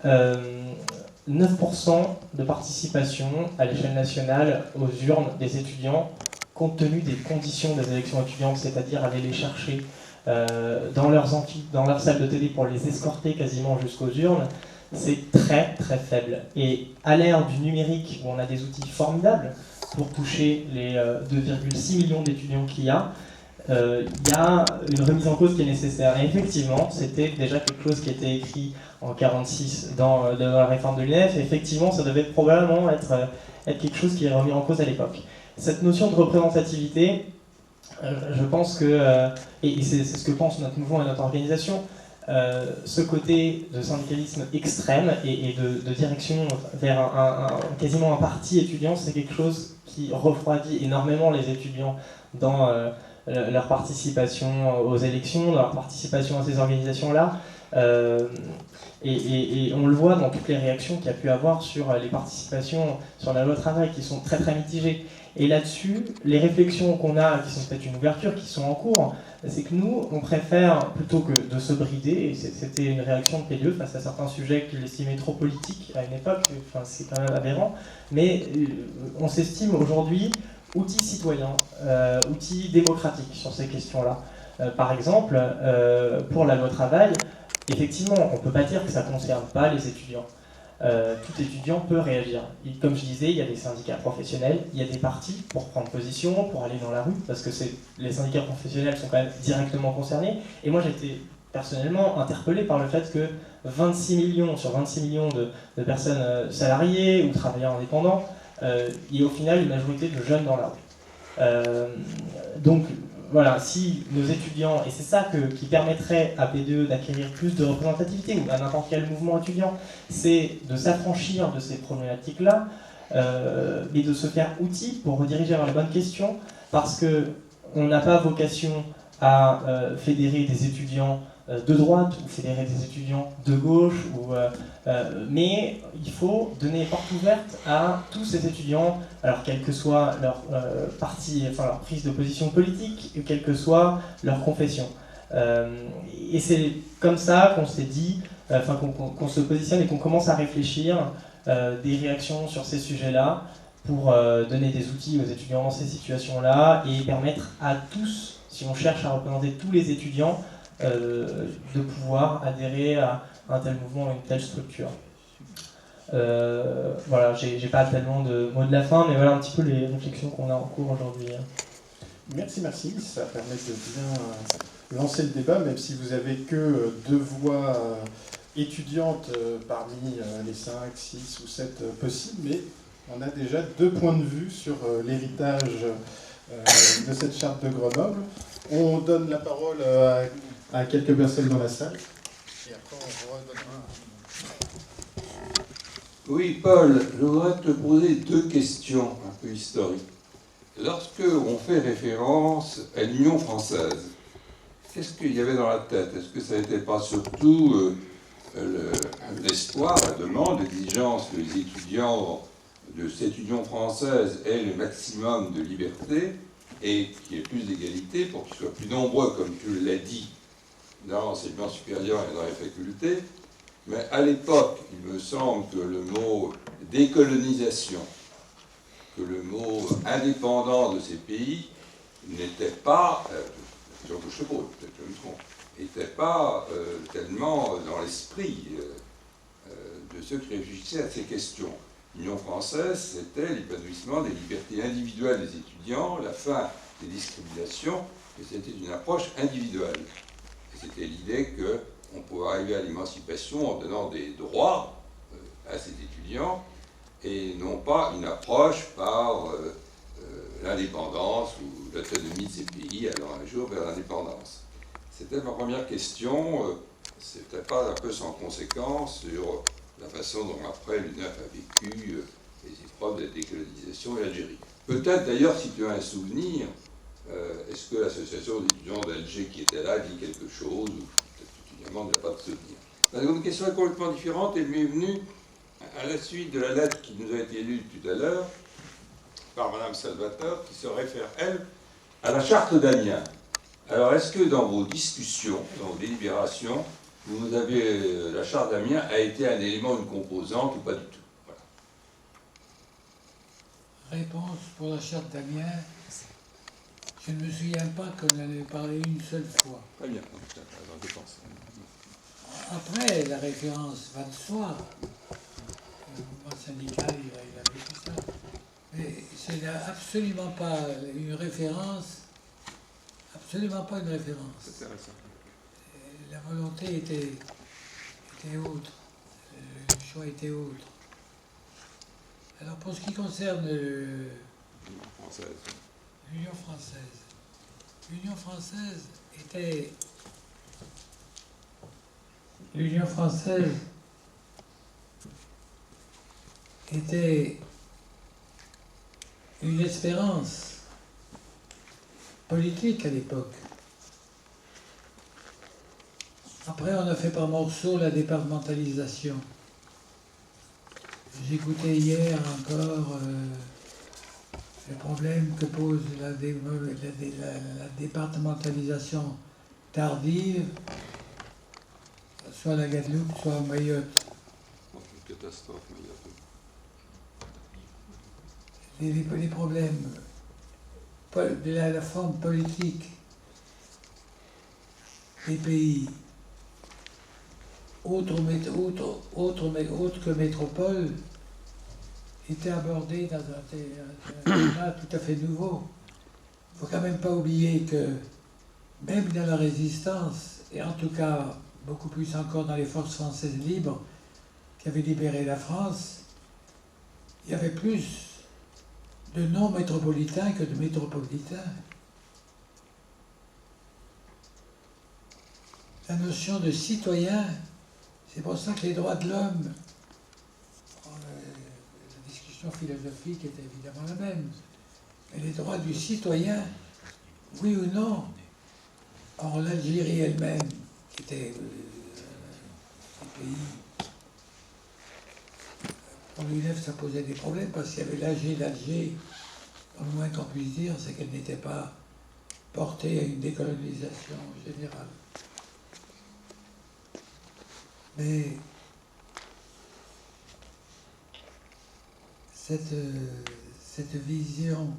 9% de participation à l'échelle nationale aux urnes des étudiants, compte tenu des conditions des élections étudiantes, c'est-à-dire aller les chercher dans leurs amphis, dans leurs salles de télé pour les escorter quasiment jusqu'aux urnes, c'est très très faible. Et à l'ère du numérique, où on a des outils formidables pour toucher les 2,6 millions d'étudiants qu'il y a une remise en cause qui est nécessaire. Et effectivement, c'était déjà quelque chose qui était écrit en 1946 dans la réforme de l'UNEF. Effectivement, ça devait probablement être quelque chose qui est remis en cause à l'époque. Cette notion de représentativité, je pense que, et c'est ce que pense notre mouvement et notre organisation, ce côté de syndicalisme extrême et de direction vers quasiment un parti étudiant, c'est quelque chose qui refroidit énormément les étudiants dans leur participation aux élections, leur participation à ces organisations-là. Et on le voit dans toutes les réactions qu'il y a pu avoir sur les participations sur la loi travail qui sont très très mitigées. Et là-dessus, les réflexions qu'on a, qui sont peut-être une ouverture, qui sont en cours, c'est que nous, on préfère, plutôt que de se brider, et c'était une réaction de P2 face à certains sujets qu'il estimait trop politiques à une époque, enfin, c'est quand même aberrant, mais on s'estime aujourd'hui outil citoyen, outil démocratique sur ces questions-là. Par exemple, pour la loi travail, effectivement, on ne peut pas dire que ça ne concerne pas les étudiants. Tout étudiant peut réagir. Et comme je disais, il y a des syndicats professionnels, il y a des partis pour prendre position, pour aller dans la rue, parce que les syndicats professionnels sont quand même directement concernés. Et moi, j'étais personnellement interpellé par le fait que 26 millions sur 26 millions de personnes salariées ou travailleurs indépendants, il y a au final une majorité de jeunes dans la rue. Donc, voilà, si nos étudiants, et c'est ça qui permettrait à P2 d'acquérir plus de représentativité, ou à n'importe quel mouvement étudiant, c'est de s'affranchir de ces problématiques-là, et de se faire outil pour rediriger vers les bonnes questions, parce qu'on n'a pas vocation à fédérer des étudiants de droite ou fédérer des étudiants de gauche, mais il faut donner porte ouverte à tous ces étudiants, alors quelle que soit leur parti, enfin leur prise de position politique, et quelle que soit leur confession. Et c'est comme ça qu'on s'est dit, qu'on se positionne et qu'on commence à réfléchir des réactions sur ces sujets-là pour donner des outils aux étudiants dans ces situations-là et permettre à tous, si on cherche à représenter tous les étudiants, de pouvoir adhérer à un tel mouvement, à une telle structure. Voilà, j'ai pas tellement de mots de la fin, mais voilà un petit peu les réflexions qu'on a en cours aujourd'hui. Merci, ça permet de bien lancer le débat, même si vous avez que 2 voix étudiantes parmi les 5, 6 ou 7 possibles, mais on a déjà 2 points de vue sur l'héritage de cette charte de Grenoble. On donne la parole à quelques personnes dans la salle. Et après, on redonnera. Oui, Paul, je voudrais te poser 2 questions un peu historiques. Lorsque on fait référence à l'Union française, qu'est-ce qu'il y avait dans la tête? Est-ce que ça n'était pas surtout l'espoir, la demande, l'exigence que les étudiants de cette Union française aient le maximum de liberté et qu'il y ait plus d'égalité pour qu'ils soient plus nombreux, comme tu l'as dit, dans l'enseignement supérieur et dans les facultés? Mais à l'époque, il me semble que le mot décolonisation, que le mot indépendant de ces pays n'était pas, je sais pas, peut-être je me trompe, n'était pas tellement dans l'esprit de ceux qui réfléchissaient à ces questions. L'Union française, c'était l'épanouissement des libertés individuelles des étudiants, la fin des discriminations, et c'était une approche individuelle. Et c'était l'idée qu'on pouvait arriver à l'émancipation en donnant des droits à ces étudiants, et non pas une approche par l'indépendance ou l'autonomie de ces pays allant un jour vers l'indépendance. C'était ma première question. C'était pas un peu sans conséquence sur la façon dont après l'UNEF a vécu les épreuves de la décolonisation et l'Algérie. Peut-être d'ailleurs, si tu as un souvenir, est-ce que l'association d'étudiants d'Alger qui était là dit quelque chose, ou peut-être que tu n'as pas de souvenir. La seconde question est complètement différente, elle m'est venue à la suite de la lettre qui nous a été lue tout à l'heure par Mme Salvatore, qui se réfère, elle, à la charte d'Amiens. Alors, est-ce que dans vos discussions, dans vos délibérations, vous avez, la charte d'Amiens a été un élément, une composante, ou pas du tout? Voilà. Réponse pour la charte d'Amiens. Je ne me souviens pas qu'on en ait parlé une seule fois. Très bien, je pense. Après, la référence va de soi. Le mouvement syndical, il a vécu ça. Mais c'est absolument pas une référence. Absolument pas une référence. C'est intéressant. La volonté était autre. Le choix était autre. Alors pour ce qui concerne l'Union française. L'Union française était... L'Union française était une espérance politique à l'époque. Après, on a fait par morceaux la départementalisation. J'écoutais hier encore le problème que pose la départementalisation tardive, soit à la Guadeloupe, soit à Mayotte. Une catastrophe, Mayotte. Les problèmes de la forme politique des pays autres que métropole étaient abordés dans un climat tout à fait nouveau. Il ne faut quand même pas oublier que même dans la résistance, et en tout cas beaucoup plus encore dans les forces françaises libres qui avaient libéré la France, il y avait plus de non-métropolitains que de métropolitains. La notion de citoyen, c'est pour ça que les droits de l'homme, la discussion philosophique est évidemment la même, mais les droits du citoyen, oui ou non, or l'Algérie elle-même, qui était un pays, pour l'UNEF ça posait des problèmes parce qu'il y avait l'AG d'Alger, le moins qu'on puisse dire, c'est qu'elle n'était pas portée à une décolonisation générale. Mais cette vision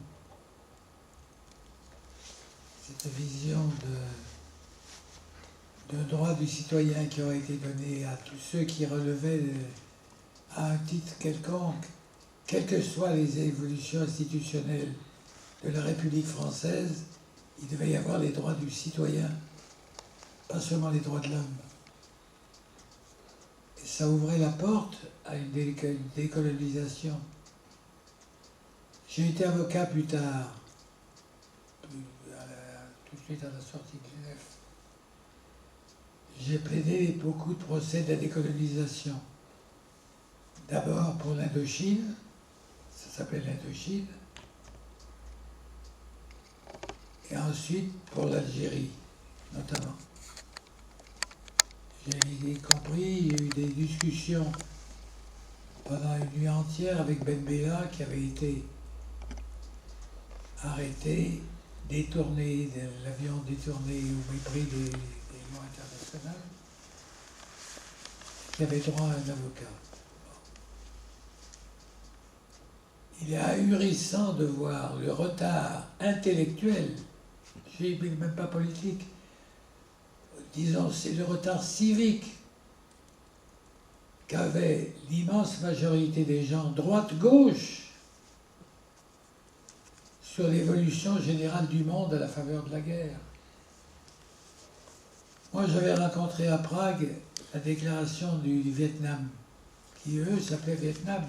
de droit du citoyen qui aurait été donné à tous ceux qui relevaient à un titre quelconque, quelles que soient les évolutions institutionnelles de la République française, il devait y avoir les droits du citoyen, pas seulement les droits de l'homme. Et ça ouvrait la porte à une décolonisation. J'ai été avocat plus tard, tout de suite à la sortie de l'UNEF. J'ai plaidé beaucoup de procès de la décolonisation. D'abord pour l'Indochine, ça s'appelle l'Indochine, et ensuite pour l'Algérie, notamment. J'ai compris, il y a eu des discussions pendant une nuit entière avec Ben Bella qui avait été arrêté, détourné, l'avion détourné au mépris des lois internationales, qui avait droit à un avocat. Il est ahurissant de voir le retard intellectuel, je ne dis même pas politique, disons, c'est le retard civique qu'avait l'immense majorité des gens, droite-gauche, sur l'évolution générale du monde à la faveur de la guerre. Moi, j'avais rencontré à Prague la déclaration du Vietnam, qui, eux, s'appelait Vietnam.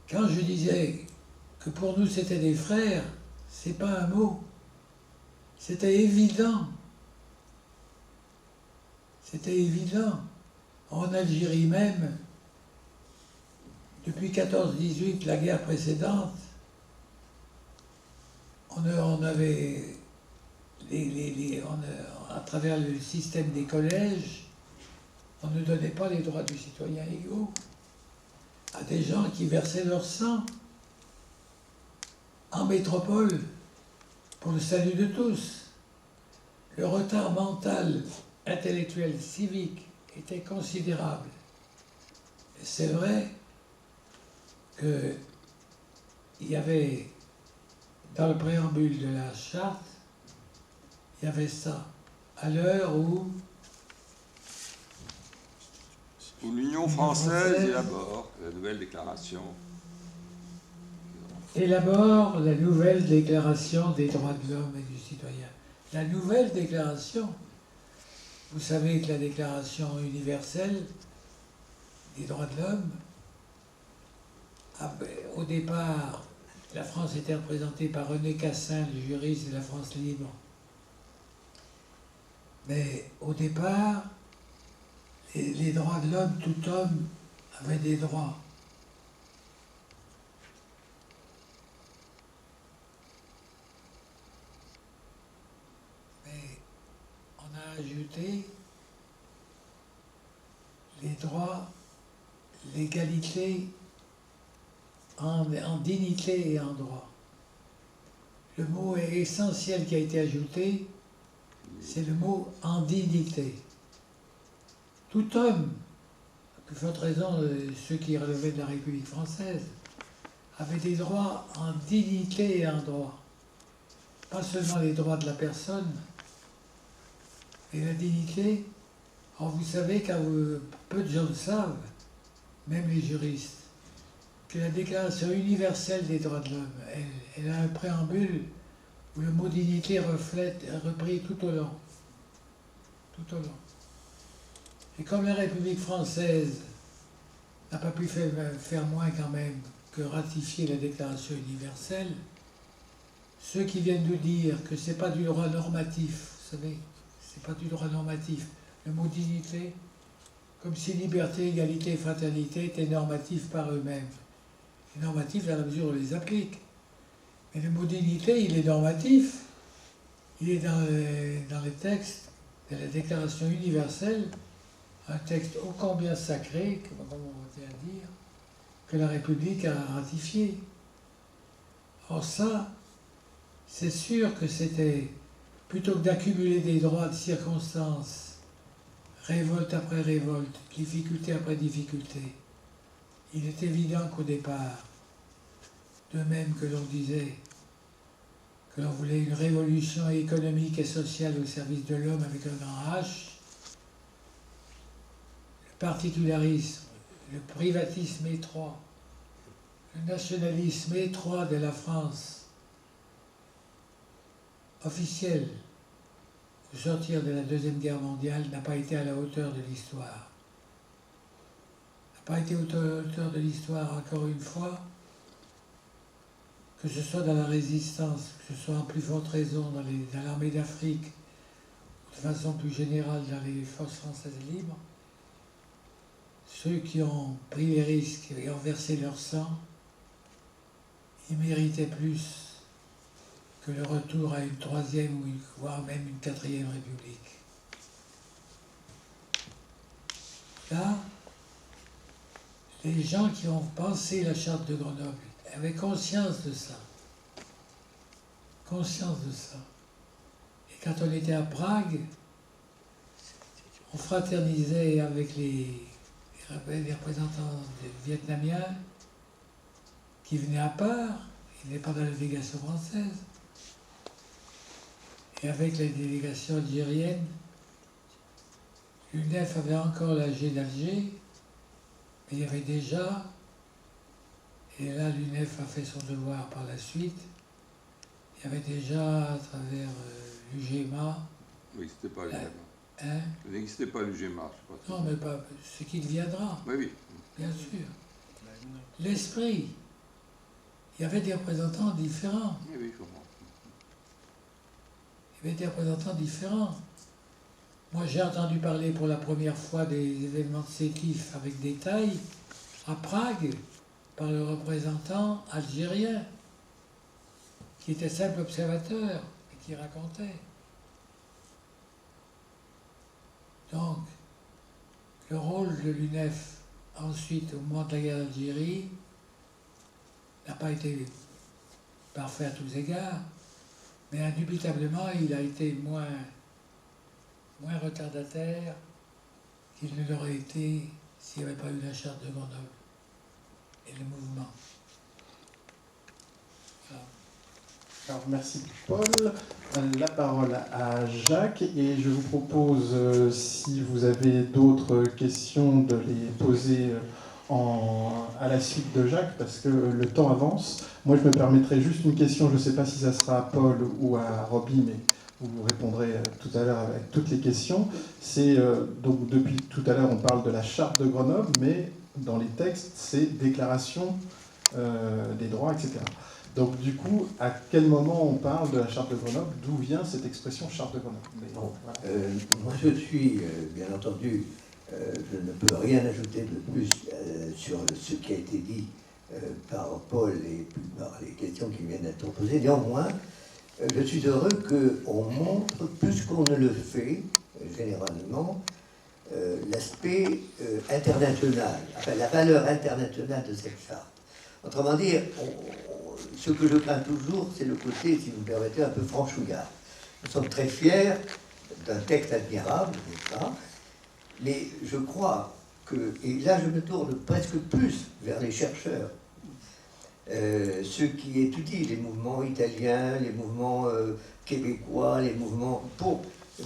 quand je disais que pour nous c'était des frères, c'est pas un mot. C'était évident. C'était évident. En Algérie même, depuis 14-18, la guerre précédente, on avait, à travers le système des collèges, on ne donnait pas les droits du citoyen égaux à des gens qui versaient leur sang en métropole pour le salut de tous. Le retard mental, intellectuel, civique était considérable. Et c'est vrai qu'il y avait, dans le préambule de la charte, il y avait ça, à l'heure où l'Union française élabore la nouvelle déclaration. Élabore la nouvelle déclaration des droits de l'homme et du citoyen. La nouvelle déclaration, vous savez que la déclaration universelle des droits de l'homme, au départ, la France était représentée par René Cassin, le juriste de la France libre. Mais au départ, les droits de l'homme, tout homme avait des droits. Mais on a ajouté les droits, l'égalité en dignité et en droit. Le mot essentiel qui a été ajouté, c'est le mot en dignité. Tout homme, à plus forte raison ceux qui relevaient de la République française, avaient des droits en dignité et en droit. Pas seulement les droits de la personne, mais la dignité. Or, vous savez, car peu de gens le savent, même les juristes, que la Déclaration universelle des droits de l'homme, elle a un préambule où le mot dignité est repris tout au long. Tout au long. Et comme la République française n'a pas pu faire moins quand même que ratifier la Déclaration universelle, ceux qui viennent nous dire que ce n'est pas du droit normatif, vous savez, c'est pas du droit normatif, le mot dignité, comme si liberté, égalité et fraternité étaient normatifs par eux-mêmes. Et normatifs dans la mesure où on les applique. Mais le mot dignité, il est normatif. Il est dans les textes de la Déclaration universelle, un texte ô combien sacré, comme on vient de dire, que la République a ratifié. Or ça, c'est sûr que c'était, plutôt que d'accumuler des droits de circonstance, révolte après révolte, difficulté après difficulté, il est évident qu'au départ, de même que l'on disait que l'on voulait une révolution économique et sociale au service de l'homme avec un grand H, le particularisme, le privatisme étroit, le nationalisme étroit de la France officielle au sortir de la Deuxième Guerre mondiale n'a pas été à la hauteur de l'histoire. N'a pas été à la hauteur de l'histoire, encore une fois, que ce soit dans la résistance, que ce soit en plus forte raison dans l'armée d'Afrique, de façon plus générale dans les forces françaises libres, ceux qui ont pris les risques et ont versé leur sang, ils méritaient plus que le retour à une troisième, voire même une quatrième république. Là, les gens qui ont pensé la charte de Grenoble avaient conscience de ça. Conscience de ça. Et quand on était à Prague, on fraternisait avec les représentants vietnamiens qui venaient à part, ils n'étaient pas dans la délégation française. Et avec les délégations algériennes, l'UNEF avait encore l'AG d'Alger, mais il y avait déjà, et là l'UNEF a fait son devoir par la suite, il y avait déjà à travers l'UGMA. Oui, c'était pas l'UGMA. Hein? Il n'existait pas l'UGMA, je crois. Non, mais pas ce qui deviendra. Oui, oui. Bien sûr. L'esprit il y avait des représentants différents. Oui, oui, je comprends. Il y avait des représentants différents. Moi, j'ai entendu parler pour la première fois des événements de Sétif avec détail à Prague par le représentant algérien, qui était simple observateur et qui racontait. Donc, le rôle de l'UNEF ensuite, au moment de la guerre d'Algérie, n'a pas été parfait à tous égards, mais indubitablement, il a été moins retardataire qu'il ne l'aurait été s'il n'y avait pas eu la charte de Grenoble et le mouvement. Voilà. Alors, merci Paul. La parole à Jacques et je vous propose, si vous avez d'autres questions, de les poser à la suite de Jacques parce que le temps avance. Moi, je me permettrai juste une question, je ne sais pas si ça sera à Paul ou à Roby, mais vous répondrez tout à l'heure avec toutes les questions. C'est donc depuis tout à l'heure, on parle de la charte de Grenoble, mais dans les textes, c'est déclaration des droits, etc. Donc du coup, à quel moment on parle de la charte de Grenoble? D'où vient cette expression charte de Grenoble? Bon, moi je suis, bien entendu, je ne peux rien ajouter de plus sur ce qui a été dit par Paul et par les questions qui viennent d'être posées. Néanmoins, je suis heureux qu'on montre, plus qu'on ne le fait, généralement, l'aspect international, enfin la valeur internationale de cette charte. Autrement dit, ce que je crains toujours, c'est le côté, si vous me permettez, un peu franchouillard. Nous sommes très fiers d'un texte admirable, n'est-ce pas? Mais je crois que, et là je me tourne presque plus vers les chercheurs, ceux qui étudient les mouvements italiens, les mouvements québécois, les mouvements, pour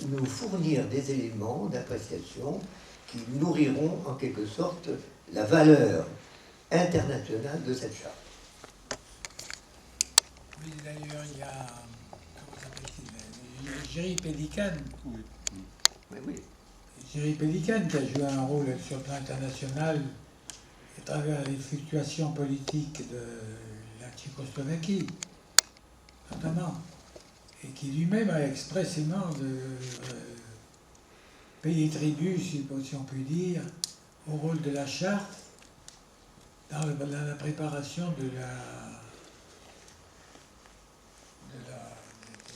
nous fournir des éléments d'appréciation qui nourriront en quelque sorte la valeur internationale de cette charte. Oui, d'ailleurs, il y a, comment s'appelle-t-il, Géry Pélican. Oui, oui. Géry Pélican qui a joué un rôle sur le plan international à travers les fluctuations politiques de la Tchécoslovaquie, notamment, et qui lui-même a expressément payé tribut, si on peut dire, au rôle de la charte dans la préparation des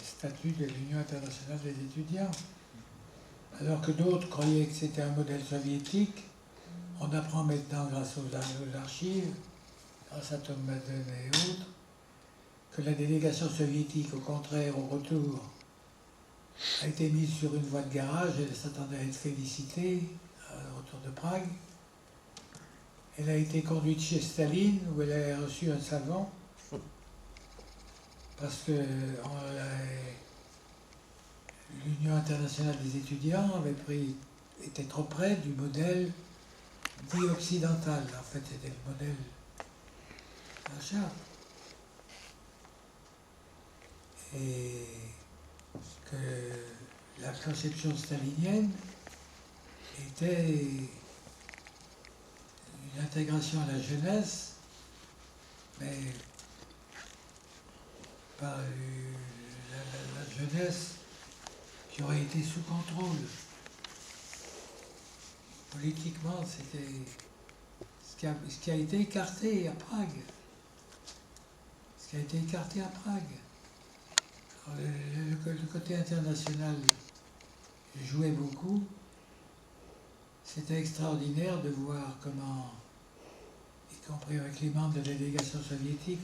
statuts de l'Union internationale des étudiants. Alors que d'autres croyaient que c'était un modèle soviétique, on apprend maintenant, grâce aux archives, grâce à Tom Madden et autres, que la délégation soviétique, au contraire, au retour, a été mise sur une voie de garage. Elle s'attendait à être félicitée au retour de Prague. Elle a été conduite chez Staline, où elle a reçu un savon, parce que l'Union internationale des étudiants était trop près du modèle dit occidental. En fait, c'était le modèle de la charte. Et que la conception stalinienne était une intégration à la jeunesse, mais par la jeunesse qui aurait été sous contrôle. Politiquement, c'était ce qui a été écarté à Prague. Ce qui a été écarté à Prague. Alors, le côté international jouait beaucoup. C'était extraordinaire de voir comment, y compris avec les membres de la délégation soviétique,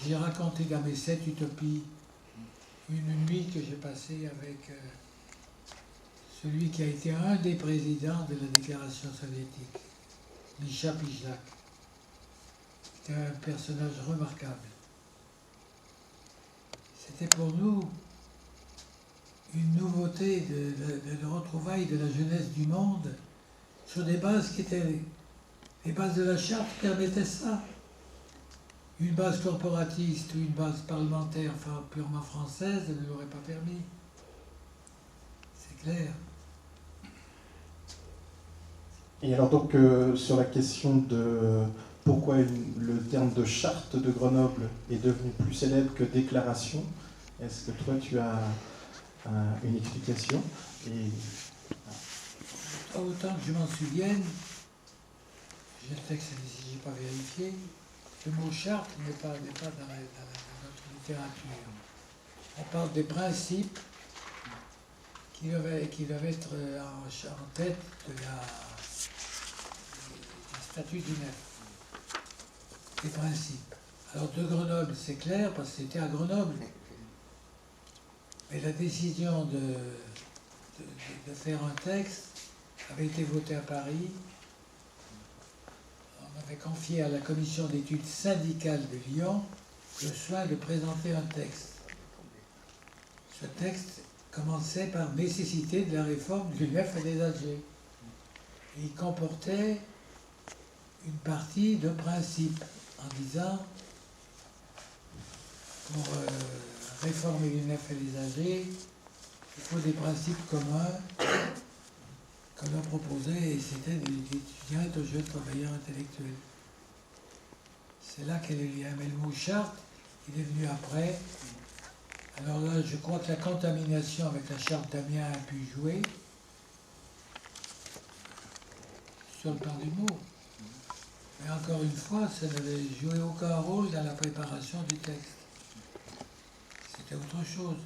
j'ai raconté dans mes 7 utopies une nuit que j'ai passée avec celui qui a été un des présidents de la déclaration soviétique, Misha Pijak. C'était un personnage remarquable. C'était pour nous une nouveauté de retrouvailles de la jeunesse du monde sur des bases qui étaient les bases de la charte qui permettaient ça. Une base corporatiste ou une base parlementaire purement française ne l'aurait pas permis. C'est clair. Et alors donc sur la question de pourquoi le terme de charte de Grenoble est devenu plus célèbre que déclaration. Est-ce que toi, tu as une explication? Autant que je m'en souvienne, j'ai le texte ici, je n'ai pas vérifié, le mot charte n'est pas dans notre littérature. On parle des principes qui doivent être en tête du statut du nef. Les principes. Alors de Grenoble, c'est clair, parce que c'était à Grenoble. Mais la décision de faire un texte avait été votée à Paris. On avait confié à la commission d'études syndicales de Lyon le soin de présenter un texte. Ce texte commençait par nécessité de la réforme du nef et des AG. Et il comportait une partie de principe en disant pour réformer les nef et les AG, il faut des principes communs qu'on a proposés, et c'était des étudiants et de jeunes travailleurs intellectuels. C'est là qu'est le lien. Mais le mot charte, il est venu après. Alors là, je crois que la contamination avec la charte d'Amiens a pu jouer sur le plan du mot. Mais encore une fois, ça n'avait joué aucun rôle dans la préparation du texte. C'était autre chose.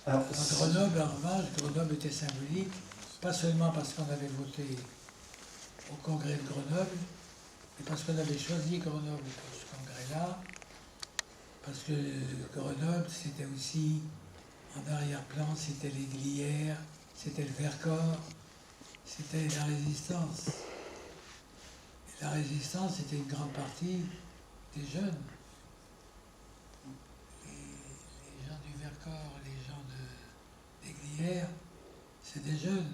Alors, à Grenoble, en revanche, Grenoble était symbolique, pas seulement parce qu'on avait voté au congrès de Grenoble, mais parce qu'on avait choisi Grenoble pour ce congrès-là, parce que Grenoble, c'était aussi, en arrière-plan, c'était les Glières, c'était le Vercors, c'était la résistance. Et la résistance, c'était une grande partie des jeunes. Les gens du Vercors, les gens des Glières, c'est des jeunes.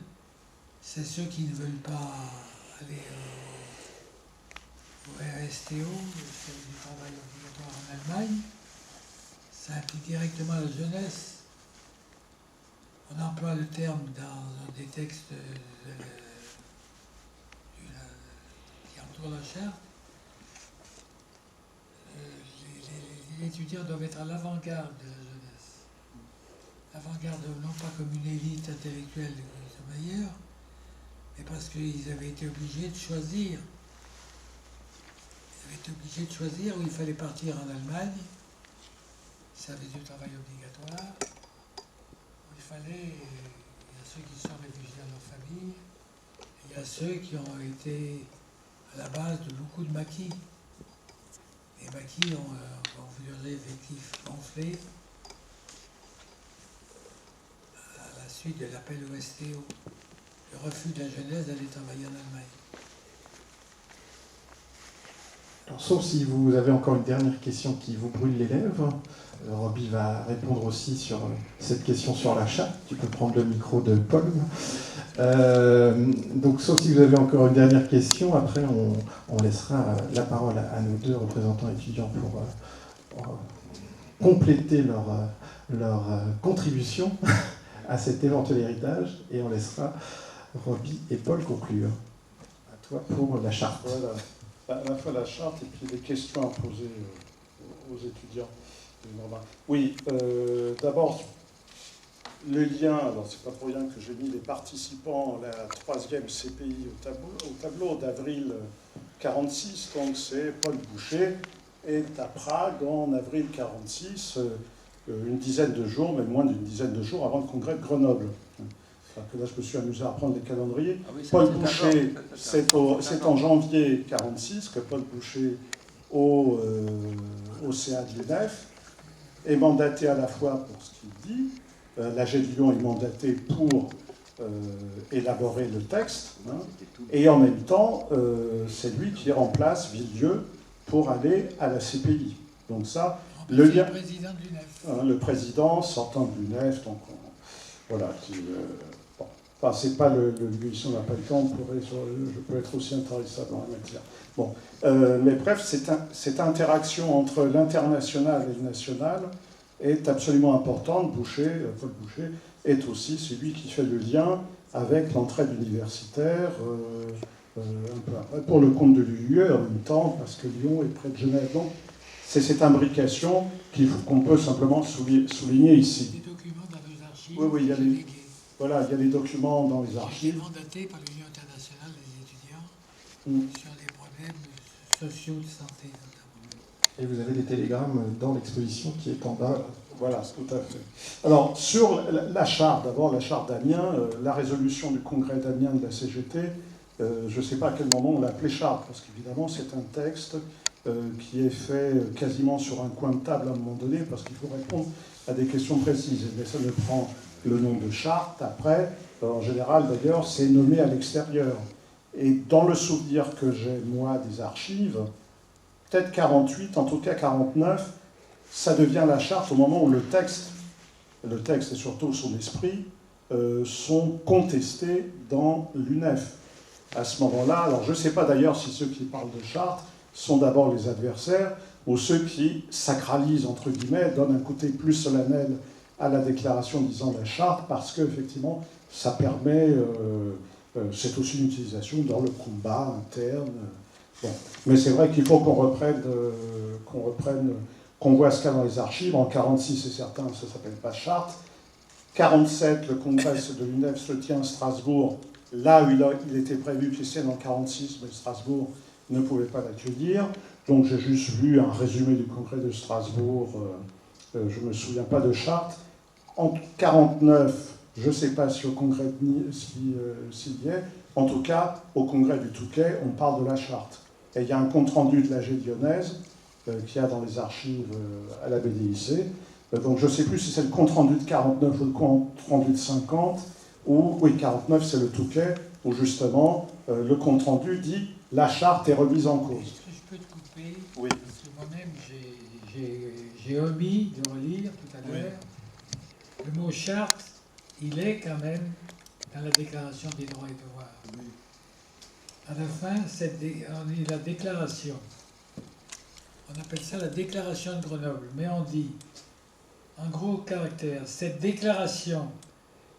C'est ceux qui ne veulent pas aller au RSTO, le service du travail obligatoire en Allemagne. Ça implique directement la jeunesse. On emploie le terme dans des textes qui entourent la charte. Les étudiants doivent être à l'avant-garde de la jeunesse. L'avant-garde non pas comme une élite intellectuelle des travailleurs, mais parce qu'ils avaient été obligés de choisir. Ils avaient été obligés de choisir où il fallait partir en Allemagne, service du travail obligatoire, où il fallait, il y a ceux qui sont réfugiés dans leur famille, et il y a ceux qui ont été à la base de beaucoup de maquis. Les maquis ont vu leurs effectifs gonflés à la suite de l'appel au STO, le refus de la jeunesse d'aller travailler en Allemagne. Alors, sauf si vous avez encore une dernière question qui vous brûle les lèvres, Roby va répondre aussi sur cette question sur la charte. Tu peux prendre le micro de Paul. Donc, sauf si vous avez encore une dernière question, après on laissera la parole à nos deux représentants étudiants pour compléter leur contribution à cet éventuel héritage, et on laissera Roby et Paul conclure. À toi pour la charte. Voilà. À la fois la charte et puis les questions à poser aux étudiants. Oui, d'abord, le lien, alors c'est pas pour rien que j'ai mis les participants à la 3e CPI au tableau d'avril 46, donc c'est Paul Boucher est à Prague en avril 46, une dizaine de jours, même moins d'une dizaine de jours avant le congrès de Grenoble. Enfin, que là, je me suis amusé à prendre les calendriers. Ah oui, Paul Boucher, c'est en janvier 46 que Paul Boucher, au CA de l'UNEF, est mandaté à la fois pour ce qu'il dit, l'AG de Lyon est mandaté pour élaborer le texte, hein, et en même temps, c'est lui qui remplace Villedieu pour aller à la CPI. Donc ça, le lien... Le président de l'UNEF. Le président sortant de l'UNEF, donc voilà, qui... Enfin, c'est pas lui, si on n'a pas le temps, je peux être aussi intéressable dans la matière. Bon, mais bref, cette interaction entre l'international et le national est absolument importante. Paul Boucher est aussi celui qui fait le lien avec l'entraide universitaire un peu après, pour le compte de l'UE en même temps, parce que Lyon est près de Genève. Donc, c'est cette imbrication qu'on peut simplement souligner ici. Des documents dans nos archives. Oui, il y a les documents dans les archives. Mandatés par l'Union internationale des étudiants sur les problèmes sociaux de santé, notamment. Et vous avez des télégrammes dans l'exposition qui est en bas. Voilà, tout à fait. Alors, sur la charte, d'abord la charte d'Amiens, la résolution du congrès d'Amiens de la CGT, je ne sais pas à quel moment on l'a appelée charte, parce qu'évidemment, c'est un texte qui est fait quasiment sur un coin de table à un moment donné, parce qu'il faut répondre à des questions précises. Mais ça ne prend le nom de charte après. En général, d'ailleurs, c'est nommé à l'extérieur. Et dans le souvenir que j'ai, moi, des archives, peut-être 48, en tout cas 49, ça devient la charte au moment où le texte et surtout son esprit, sont contestés dans l'UNEF. À ce moment-là, alors je ne sais pas d'ailleurs si ceux qui parlent de charte sont d'abord les adversaires ou ceux qui sacralisent, entre guillemets, donnent un côté plus solennel à la déclaration disant la charte, parce qu'effectivement, ça permet, c'est aussi une utilisation dans le combat interne. Bon. Mais c'est vrai qu'il faut qu'on reprenne, qu'on voit ce qu'il y a dans les archives. En 46, c'est certain, ça ne s'appelle pas charte. 47, le congrès de l'UNEF se tient à Strasbourg, là où il était prévu qu'il se tienne en 46, mais Strasbourg ne pouvait pas l'accueillir. Donc j'ai juste vu un résumé du congrès de Strasbourg, je ne me souviens pas de charte. En 49, je ne sais pas si au congrès s'il y est, en tout cas, au congrès du Touquet, on parle de la charte. Et il y a un compte-rendu de l'AG lyonnaise, qu'il y a dans les archives à la BDIC. Donc je ne sais plus si c'est le compte-rendu de 49 ou le compte-rendu de 50, ou, oui, 49, c'est le Touquet, où justement, le compte-rendu dit « la charte est remise en cause ». Est-ce que je peux te couper? Oui. Parce que moi-même, j'ai omis de relire tout à l'heure. Le mot charte, il est quand même dans la Déclaration des droits et devoirs. Oui. À la fin, on dit la déclaration. On appelle ça la déclaration de Grenoble, mais on dit, en gros caractère, cette déclaration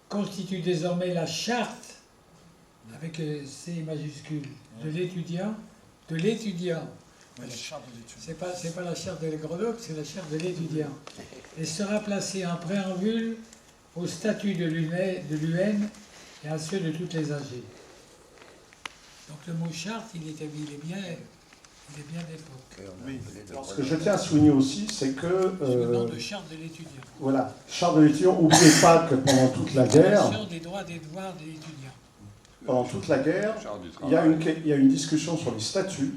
constitue désormais la charte, avec C majuscule, de l'étudiant. C'est pas la charte de Grenoble, c'est la charte de l'étudiant. Et sera placée en préambule au statut de l'UN et à ceux de toutes les AG. Donc le mot charte, il est bien d'époque. Oui. Alors, ce que je tiens à souligner aussi, c'est que... le nom de charte de l'étudiant. Voilà, charte de l'étudiant. N'oubliez pas que pendant toute la guerre... des droits et des devoirs de l'étudiant. Pendant toute la guerre, il y a une discussion sur les statuts.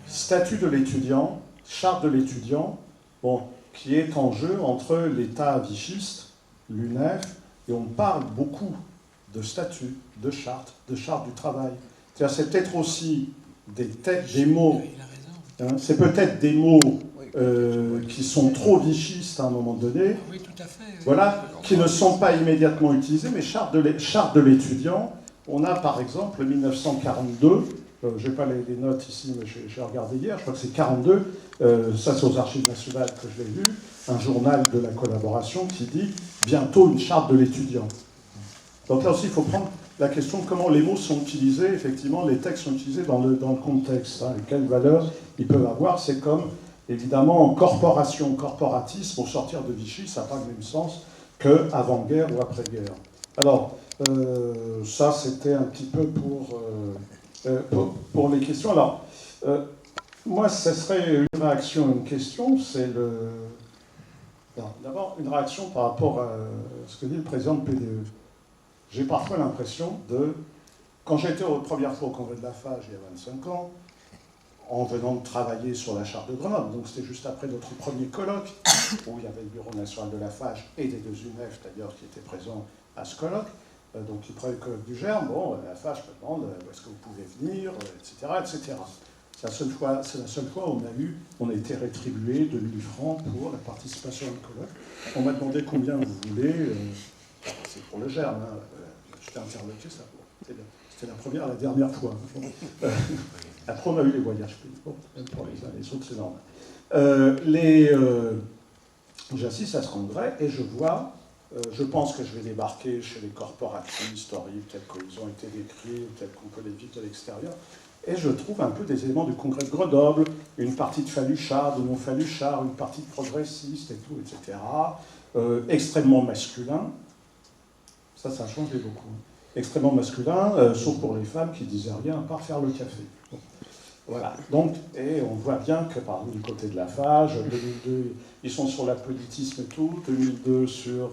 Statut de l'étudiant, charte de l'étudiant, bon, qui est en jeu entre l'État vichiste, l'UNEF, et on parle beaucoup de statut, de charte du travail. C'est peut-être aussi des mots, hein, c'est peut-être des mots qui sont trop vichistes à un moment donné, oui, tout à fait, oui. Voilà, qui ne sont pas immédiatement utilisés, mais charte de l'étudiant, on a par exemple 1942, je n'ai pas les notes ici, mais j'ai regardé hier, je crois que c'est 42, ça c'est aux Archives nationales que je l'ai vu, un journal de la collaboration qui dit « bientôt une charte de l'étudiant ». Donc là aussi, il faut prendre la question de comment les mots sont utilisés, effectivement, les textes sont utilisés dans le contexte, hein, et quelle valeur ils peuvent avoir. C'est comme, évidemment, corporation, corporatisme, au sortir de Vichy, ça n'a pas le même sens qu'avant-guerre ou après-guerre. Alors, ça, c'était un petit peu pour les questions. Alors, moi, ce serait une réaction à une question, c'est d'abord une réaction par rapport à ce que dit le président de PDE. J'ai parfois l'impression quand j'étais la première fois au congrès de la FAGE il y a 25 ans, en venant de travailler sur la charte de Grenoble, donc c'était juste après notre premier colloque, où il y avait le bureau national de la FAGE et des deux UNEF d'ailleurs qui étaient présents à ce colloque, donc il prenait le colloque du Germe, bon, la FAGE me demande où est-ce que vous pouvez venir, etc., etc. C'est la seule fois où on a été rétribué 2000 francs pour la participation à un colloque. On m'a demandé combien vous voulez, c'est pour le Germe, hein. J'étais interloqué, ça. C'était la dernière fois. Après, on a eu les voyages payés. Bon, même pour les uns et les autres, c'est normal. J'assiste à ce congrès et je vois Je pense que je vais débarquer chez les corporations historiques, tels qu'ils ont été décrits, tels qu'on peut les vivre de l'extérieur. Et je trouve un peu des éléments du congrès de Grenoble, une partie de Falluchard, de non-Falluchard, une partie de progressiste et tout, etc. Extrêmement masculin. Ça a changé beaucoup. Extrêmement masculin, sauf pour les femmes qui disaient rien à part faire le café. Bon. Voilà. Donc, et on voit bien que, par exemple, du côté de la FAGE, 2002, ils sont sur l'apolitisme et tout, 2002 sur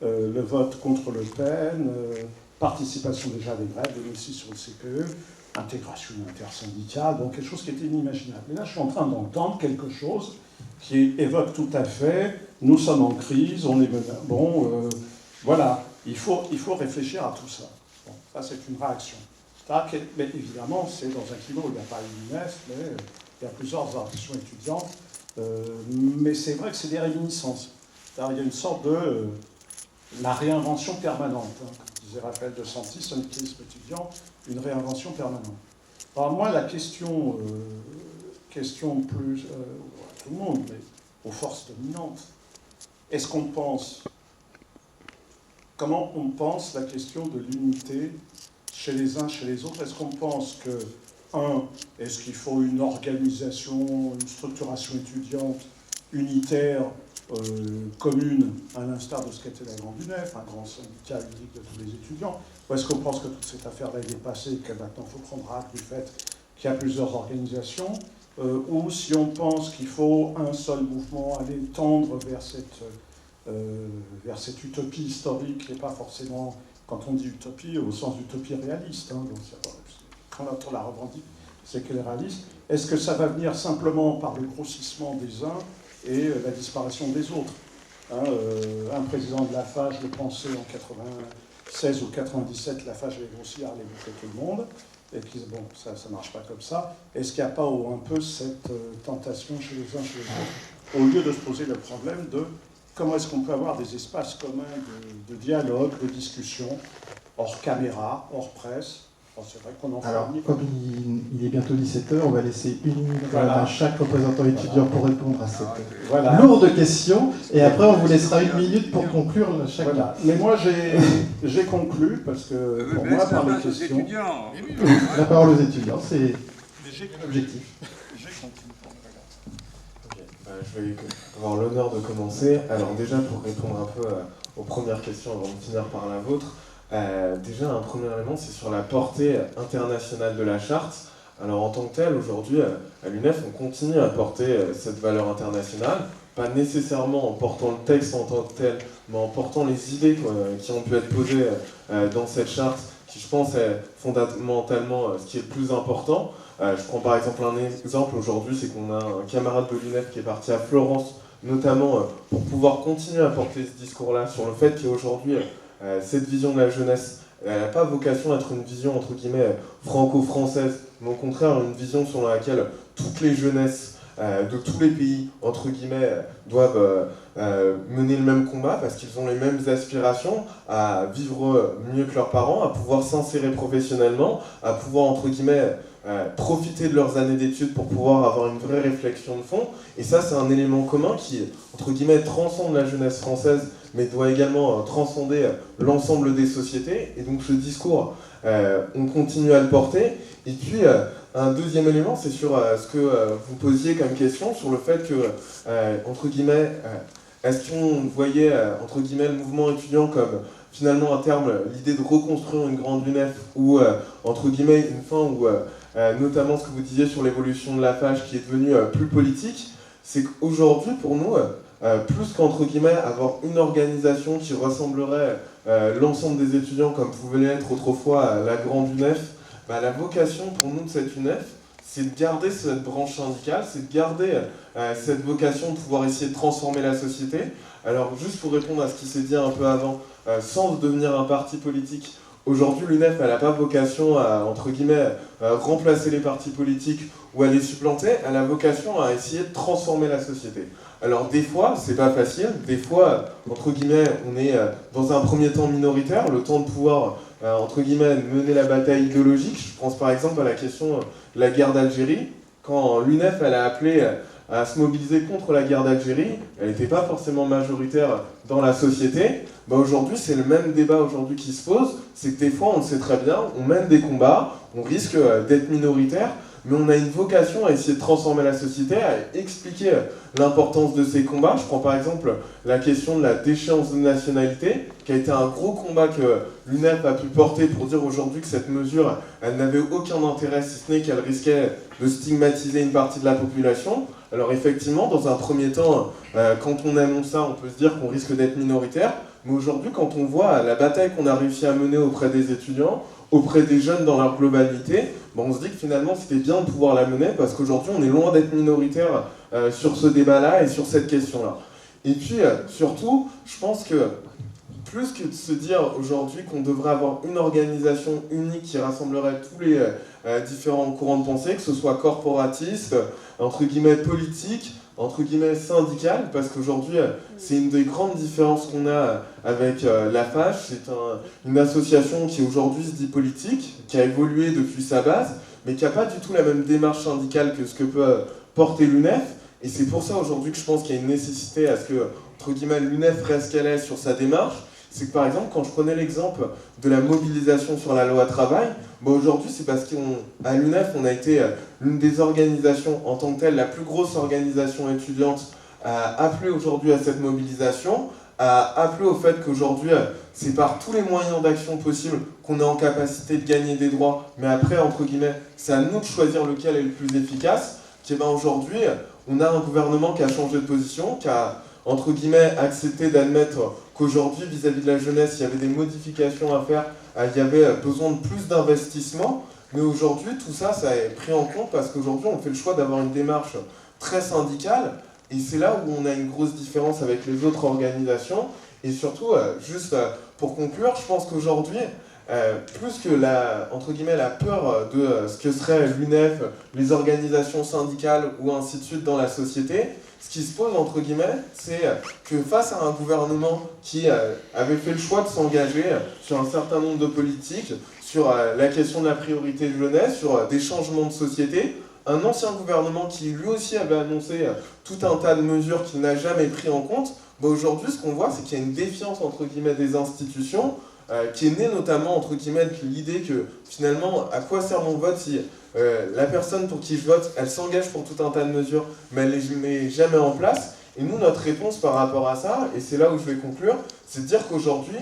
le vote contre Le Pen, participation déjà à des grèves, 2006 sur le CPE, intégration intersyndicale, donc quelque chose qui était inimaginable. Et là, je suis en train d'entendre quelque chose qui évoque tout à fait, nous sommes en crise, on est menacé. Bon, voilà, il faut réfléchir à tout ça. Bon, ça, c'est une réaction. Mais évidemment, c'est dans un climat où il n'y a pas l'UNEF, mais il y a plusieurs organisations étudiantes. Mais c'est vrai que c'est des réminiscences. Il y a une sorte de la réinvention permanente. Hein, comme disait Raphaël de Santis, syndicalisme étudiant, une réinvention permanente. Alors moi, la question plus à tout le monde, mais aux forces dominantes, est-ce qu'on pense, comment on pense la question de l'unité chez les uns, chez les autres? Est-ce qu'on pense que, est-ce qu'il faut une organisation, une structuration étudiante unitaire, commune, à l'instar de ce qu'était la Grande UNEF, un grand syndicat unique de tous les étudiants? Ou est-ce qu'on pense que toute cette affaire-là est dépassée, que maintenant il faut prendre acte du fait qu'il y a plusieurs organisations? Ou si on pense qu'il faut un seul mouvement, aller tendre vers cette utopie historique, et pas forcément, quand on dit utopie, au sens d'utopie réaliste, hein, donc quand on la revendique, c'est qu'elle est réaliste. Est-ce que ça va venir simplement par le grossissement des uns et la disparition des autres, hein, un président de la FAGE le pensait en 96 ou 97, la FAGE allait grossir, allait bouffer tout le monde, et puis bon, ça ne marche pas comme ça. Est-ce qu'il n'y a pas un peu cette tentation chez les uns, chez les autres, au lieu de se poser le problème de comment est-ce qu'on peut avoir des espaces communs de dialogue, de discussion, hors caméra, hors presse? Bon, c'est vrai qu'on en fait. Alors, comme il est bientôt 17h, on va laisser une minute à chaque représentant étudiant pour répondre à cette lourde question, et après on vous laissera une minute pour conclure chacun. Voilà. Mais moi j'ai conclu, parce que pour moi, par les questions... La parole aux étudiants, c'est l'objectif. Je vais avoir l'honneur de commencer. Alors déjà, pour répondre un peu aux premières questions avant de finir par la vôtre, déjà un premier élément, c'est sur la portée internationale de la charte. Alors en tant que telle, aujourd'hui, à l'UNEF, on continue à porter cette valeur internationale, pas nécessairement en portant le texte en tant que tel, mais en portant les idées qui ont pu être posées dans cette charte, qui je pense est fondamentalement ce qui est le plus important. Je prends par exemple un exemple aujourd'hui, c'est qu'on a un camarade de l'UNEF qui est parti à Florence, notamment pour pouvoir continuer à porter ce discours-là sur le fait qu'aujourd'hui, cette vision de la jeunesse, elle n'a pas vocation à être une vision entre guillemets franco-française, mais au contraire une vision selon laquelle toutes les jeunesses de tous les pays, entre guillemets, doivent mener le même combat parce qu'ils ont les mêmes aspirations à vivre mieux que leurs parents, à pouvoir s'insérer professionnellement, à pouvoir, entre guillemets, profiter de leurs années d'études pour pouvoir avoir une vraie réflexion de fond. Et ça, c'est un élément commun qui, entre guillemets, transcende la jeunesse française, mais doit également transcender l'ensemble des sociétés. Et donc ce discours, on continue à le porter. Et puis, un deuxième élément, c'est sur ce que vous posiez comme question, sur le fait que, entre guillemets, est-ce qu'on voyait, entre guillemets, le mouvement étudiant comme, finalement, à terme, l'idée de reconstruire une grande UNEF, ou, entre guillemets, une fin où, notamment ce que vous disiez sur l'évolution de la FAGE qui est devenue plus politique, c'est qu'aujourd'hui, pour nous, plus qu'entre guillemets avoir une organisation qui ressemblerait l'ensemble des étudiants comme pouvait l'être autrefois la grande UNEF, la vocation pour nous de cette UNEF, c'est de garder cette branche syndicale, c'est de garder cette vocation de pouvoir essayer de transformer la société. Alors juste pour répondre à ce qui s'est dit un peu avant, sans devenir un parti politique, aujourd'hui l'UNEF elle n'a pas vocation à, entre guillemets, remplacer les partis politiques ou à les supplanter, elle a vocation à essayer de transformer la société. Alors des fois, c'est pas facile, des fois, entre guillemets, on est dans un premier temps minoritaire, le temps de pouvoir, entre guillemets, mener la bataille idéologique. Je pense par exemple à la question de la guerre d'Algérie, quand l'UNEF elle a appelé à se mobiliser contre la guerre d'Algérie, elle n'était pas forcément majoritaire dans la société. Aujourd'hui, c'est le même débat aujourd'hui qui se pose, c'est que des fois, on le sait très bien, on mène des combats, on risque d'être minoritaire, mais on a une vocation à essayer de transformer la société, à expliquer l'importance de ces combats. Je prends par exemple la question de la déchéance de nationalité, qui a été un gros combat que l'UNEF a pu porter pour dire aujourd'hui que cette mesure, elle n'avait aucun intérêt, si ce n'est qu'elle risquait de stigmatiser une partie de la population. Alors effectivement, dans un premier temps, quand on annonce ça, on peut se dire qu'on risque d'être minoritaire, mais aujourd'hui, quand on voit la bataille qu'on a réussi à mener auprès des étudiants, auprès des jeunes dans leur globalité, on se dit que finalement c'était bien de pouvoir la mener parce qu'aujourd'hui on est loin d'être minoritaire sur ce débat-là et sur cette question-là. Et puis surtout, je pense que plus que de se dire aujourd'hui qu'on devrait avoir une organisation unique qui rassemblerait tous les différents courants de pensée, que ce soit corporatiste, entre guillemets politique, entre guillemets syndicale, parce qu'aujourd'hui c'est une des grandes différences qu'on a avec la FACH. C'est une association qui aujourd'hui se dit politique, qui a évolué depuis sa base, mais qui n'a pas du tout la même démarche syndicale que ce que peut porter l'UNEF. Et c'est pour ça aujourd'hui que je pense qu'il y a une nécessité à ce que, entre guillemets, l'UNEF reste qu'elle est sur sa démarche. C'est que par exemple, quand je prenais l'exemple de la mobilisation sur la loi travail, aujourd'hui c'est parce qu'à l'UNEF, on a été l'une des organisations, en tant que telle, la plus grosse organisation étudiante à appeler aujourd'hui à cette mobilisation, à appeler au fait qu'aujourd'hui, c'est par tous les moyens d'action possibles qu'on est en capacité de gagner des droits, mais après, entre guillemets, c'est à nous de choisir lequel est le plus efficace. Aujourd'hui, on a un gouvernement qui a changé de position, qui a, entre guillemets, accepté d'admettre qu'aujourd'hui, vis-à-vis de la jeunesse, il y avait des modifications à faire, il y avait besoin de plus d'investissement, mais aujourd'hui, tout ça, ça est pris en compte parce qu'aujourd'hui, on fait le choix d'avoir une démarche très syndicale, et c'est là où on a une grosse différence avec les autres organisations, et surtout, juste pour conclure, je pense qu'aujourd'hui, plus que entre guillemets, la peur de ce que serait l'UNEF, les organisations syndicales ou ainsi de suite dans la société, ce qui se pose, entre guillemets, c'est que face à un gouvernement qui avait fait le choix de s'engager sur un certain nombre de politiques, sur la question de la priorité de jeunesse, sur des changements de société, un ancien gouvernement qui lui aussi avait annoncé tout un tas de mesures qu'il n'a jamais pris en compte, aujourd'hui ce qu'on voit c'est qu'il y a une défiance entre guillemets des institutions qui est née notamment entre guillemets de l'idée que finalement à quoi sert mon vote si la personne pour qui je vote elle s'engage pour tout un tas de mesures mais elle ne les met jamais en place. Et nous, notre réponse par rapport à ça, et c'est là où je vais conclure, c'est de dire qu'aujourd'hui,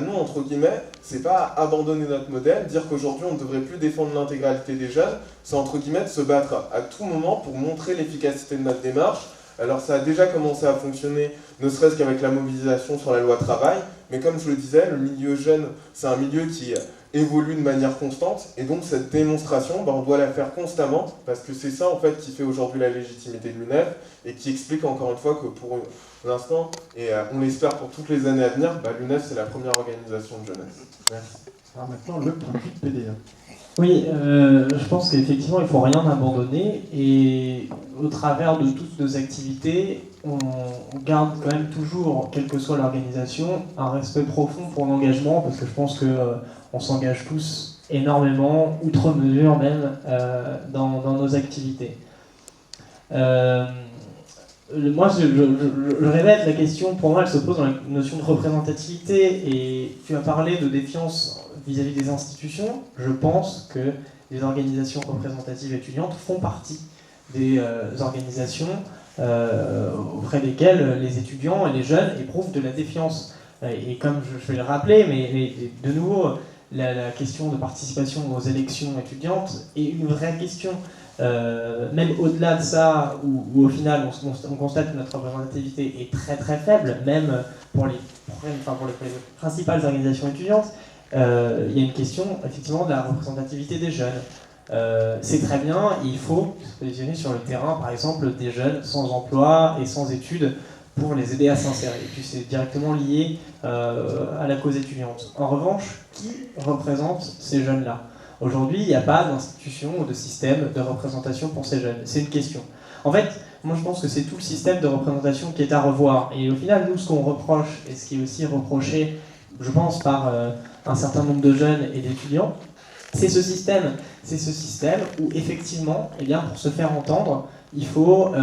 nous, entre guillemets, c'est pas abandonner notre modèle, dire qu'aujourd'hui, on ne devrait plus défendre l'intégralité des jeunes, c'est entre guillemets de se battre à tout moment pour montrer l'efficacité de notre démarche. Alors ça a déjà commencé à fonctionner, ne serait-ce qu'avec la mobilisation sur la loi travail, mais comme je le disais, le milieu jeune, c'est un milieu qui évolue de manière constante, et donc cette démonstration, on doit la faire constamment, parce que c'est ça en fait qui fait aujourd'hui la légitimité de l'UNEF, et qui explique encore une fois que pour l'instant, et on l'espère pour toutes les années à venir, l'UNEF c'est la première organisation de jeunesse. Merci. Alors maintenant, le point de vue de PDA. Oui, je pense qu'effectivement, il ne faut rien abandonner, et au travers de toutes nos activités, on garde quand même toujours, quelle que soit l'organisation, un respect profond pour l'engagement, parce que je pense qu'on s'engage tous énormément, outre mesure même, dans nos activités. Moi, je répète, la question, pour moi, elle se pose dans la notion de représentativité, et tu as parlé de défiance vis-à-vis des institutions. Je pense que les organisations représentatives étudiantes font partie des organisations auprès desquelles les étudiants et les jeunes éprouvent de la défiance. Et comme je vais le rappeler, mais de nouveau, la question de participation aux élections étudiantes est une vraie question. Même au-delà de ça, où au final on constate que notre représentativité est très très faible, même pour les principales organisations étudiantes, il y a une question effectivement de la représentativité des jeunes. C'est très bien, il faut se positionner sur le terrain, par exemple, des jeunes sans emploi et sans études pour les aider à s'insérer. Et puis c'est directement lié à la cause étudiante. En revanche, qui représente ces jeunes-là ? Aujourd'hui, il n'y a pas d'institution ou de système de représentation pour ces jeunes. C'est une question. En fait, moi je pense que c'est tout le système de représentation qui est à revoir. Et au final, nous, ce qu'on reproche, et ce qui est aussi reproché, je pense, par un certain nombre de jeunes et d'étudiants, c'est ce système où effectivement, pour se faire entendre, il faut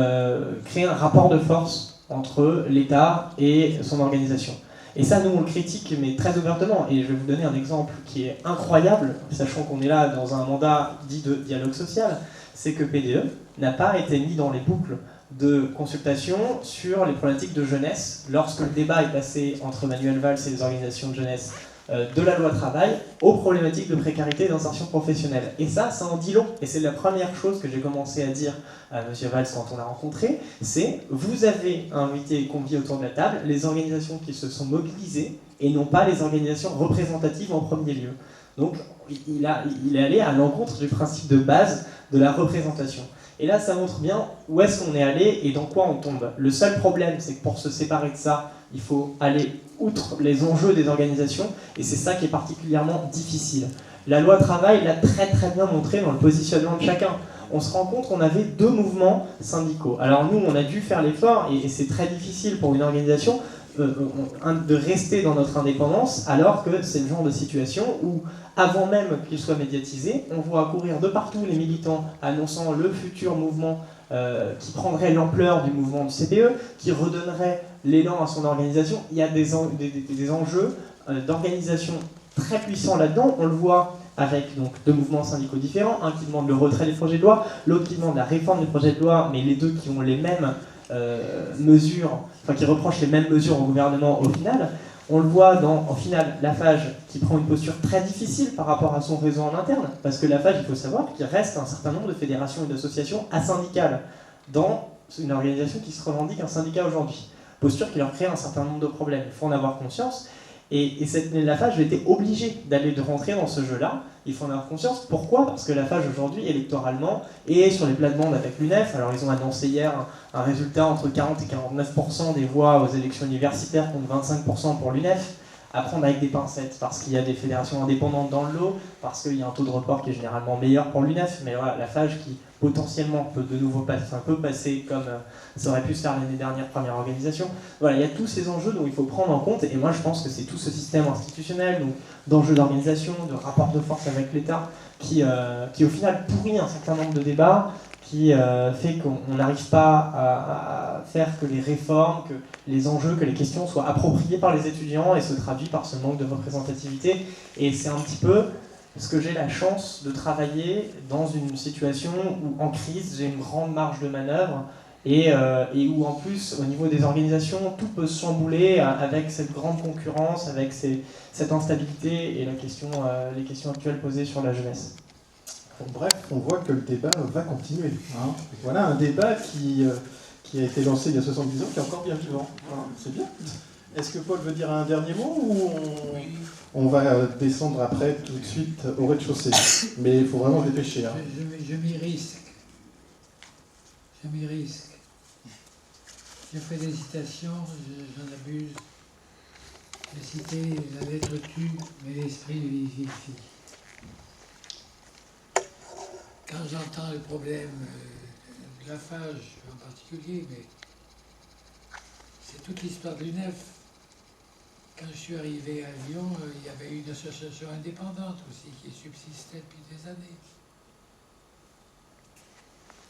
créer un rapport de force entre l'État et son organisation. Et ça, nous, on le critique, mais très ouvertement. Et je vais vous donner un exemple qui est incroyable, sachant qu'on est là dans un mandat dit de dialogue social, c'est que PDE n'a pas été mis dans les boucles de consultation sur les problématiques de jeunesse lorsque le débat est passé entre Manuel Valls et les organisations de jeunesse de la loi travail aux problématiques de précarité et d'insertion professionnelle. Et ça en dit long. Et c'est la première chose que j'ai commencé à dire à M. Valls quand on l'a rencontré, c'est vous avez invité et convié autour de la table les organisations qui se sont mobilisées et non pas les organisations représentatives en premier lieu. Donc il est allé à l'encontre du principe de base de la représentation. Et là, ça montre bien où est-ce qu'on est allé et dans quoi on tombe. Le seul problème, c'est que pour se séparer de ça, il faut aller outre les enjeux des organisations, et c'est ça qui est particulièrement difficile. La loi travail l'a très très bien montré dans le positionnement de chacun. On se rend compte qu'on avait deux mouvements syndicaux. Alors nous, on a dû faire l'effort, et c'est très difficile pour une organisation de rester dans notre indépendance, alors que c'est le genre de situation où, avant même qu'il soit médiatisé, on voit courir de partout les militants annonçant le futur mouvement qui prendrait l'ampleur du mouvement du CPE, qui redonnerait l'élan à son organisation. Il y a des enjeux d'organisation très puissants là-dedans. On le voit avec donc deux mouvements syndicaux différents, un qui demande le retrait des projets de loi, l'autre qui demande la réforme des projets de loi, mais les deux qui ont les mêmes mesures, enfin qui reprochent les mêmes mesures au gouvernement au final. On le voit dans, au final, Lafarge qui prend une posture très difficile par rapport à son réseau en interne, parce que Lafarge, il faut savoir qu'il reste un certain nombre de fédérations et d'associations asyndicales dans une organisation qui se revendique un syndicat aujourd'hui. Posture qui leur crée un certain nombre de problèmes. Il faut en avoir conscience. Et Lafarge a été obligé de rentrer dans ce jeu-là. Il faut en avoir conscience. Pourquoi ? Parce que Lafarge, aujourd'hui, électoralement, est sur les plates-bandes avec l'UNEF. Alors, ils ont annoncé hier un résultat entre 40 et 49% des voix aux élections universitaires contre 25% pour l'UNEF. À prendre avec des pincettes, parce qu'il y a des fédérations indépendantes dans le lot, parce qu'il y a un taux de report qui est généralement meilleur pour l'UNEF. Mais voilà, Lafarge qui, potentiellement, peut de nouveau passer comme ça aurait pu se faire l'année dernière, première organisation. Voilà, il y a tous ces enjeux dont il faut prendre en compte, et moi je pense que c'est tout ce système institutionnel, donc d'enjeux d'organisation, de rapport de force avec l'État, qui au final pourrit un certain nombre de débats, qui fait qu'on n'arrive pas à faire que les réformes, que les enjeux, que les questions soient appropriées par les étudiants et se traduit par ce manque de représentativité. Et c'est un petit peu ce que j'ai la chance de travailler dans une situation où en crise j'ai une grande marge de manœuvre et où en plus au niveau des organisations tout peut se chambouler avec cette grande concurrence, avec cette instabilité et les questions actuelles posées sur la jeunesse. Bref, on voit que le débat va continuer. Hein. Voilà un débat qui a été lancé il y a 70 ans, qui est encore bien vivant. Voilà, c'est bien. Est-ce que Paul veut dire un dernier mot ou on va descendre après tout de suite au rez-de-chaussée? Mais il faut vraiment se dépêcher. Hein. Je m'y risque. Je m'y risque. Je fais des citations, j'en abuse. J'ai cité la lettre tue, mais l'esprit vivifie. Quand j'entends le problème de Lafarge en particulier, mais c'est toute l'histoire de l'UNEF. Quand je suis arrivé à Lyon, il y avait une association indépendante aussi qui subsistait depuis des années.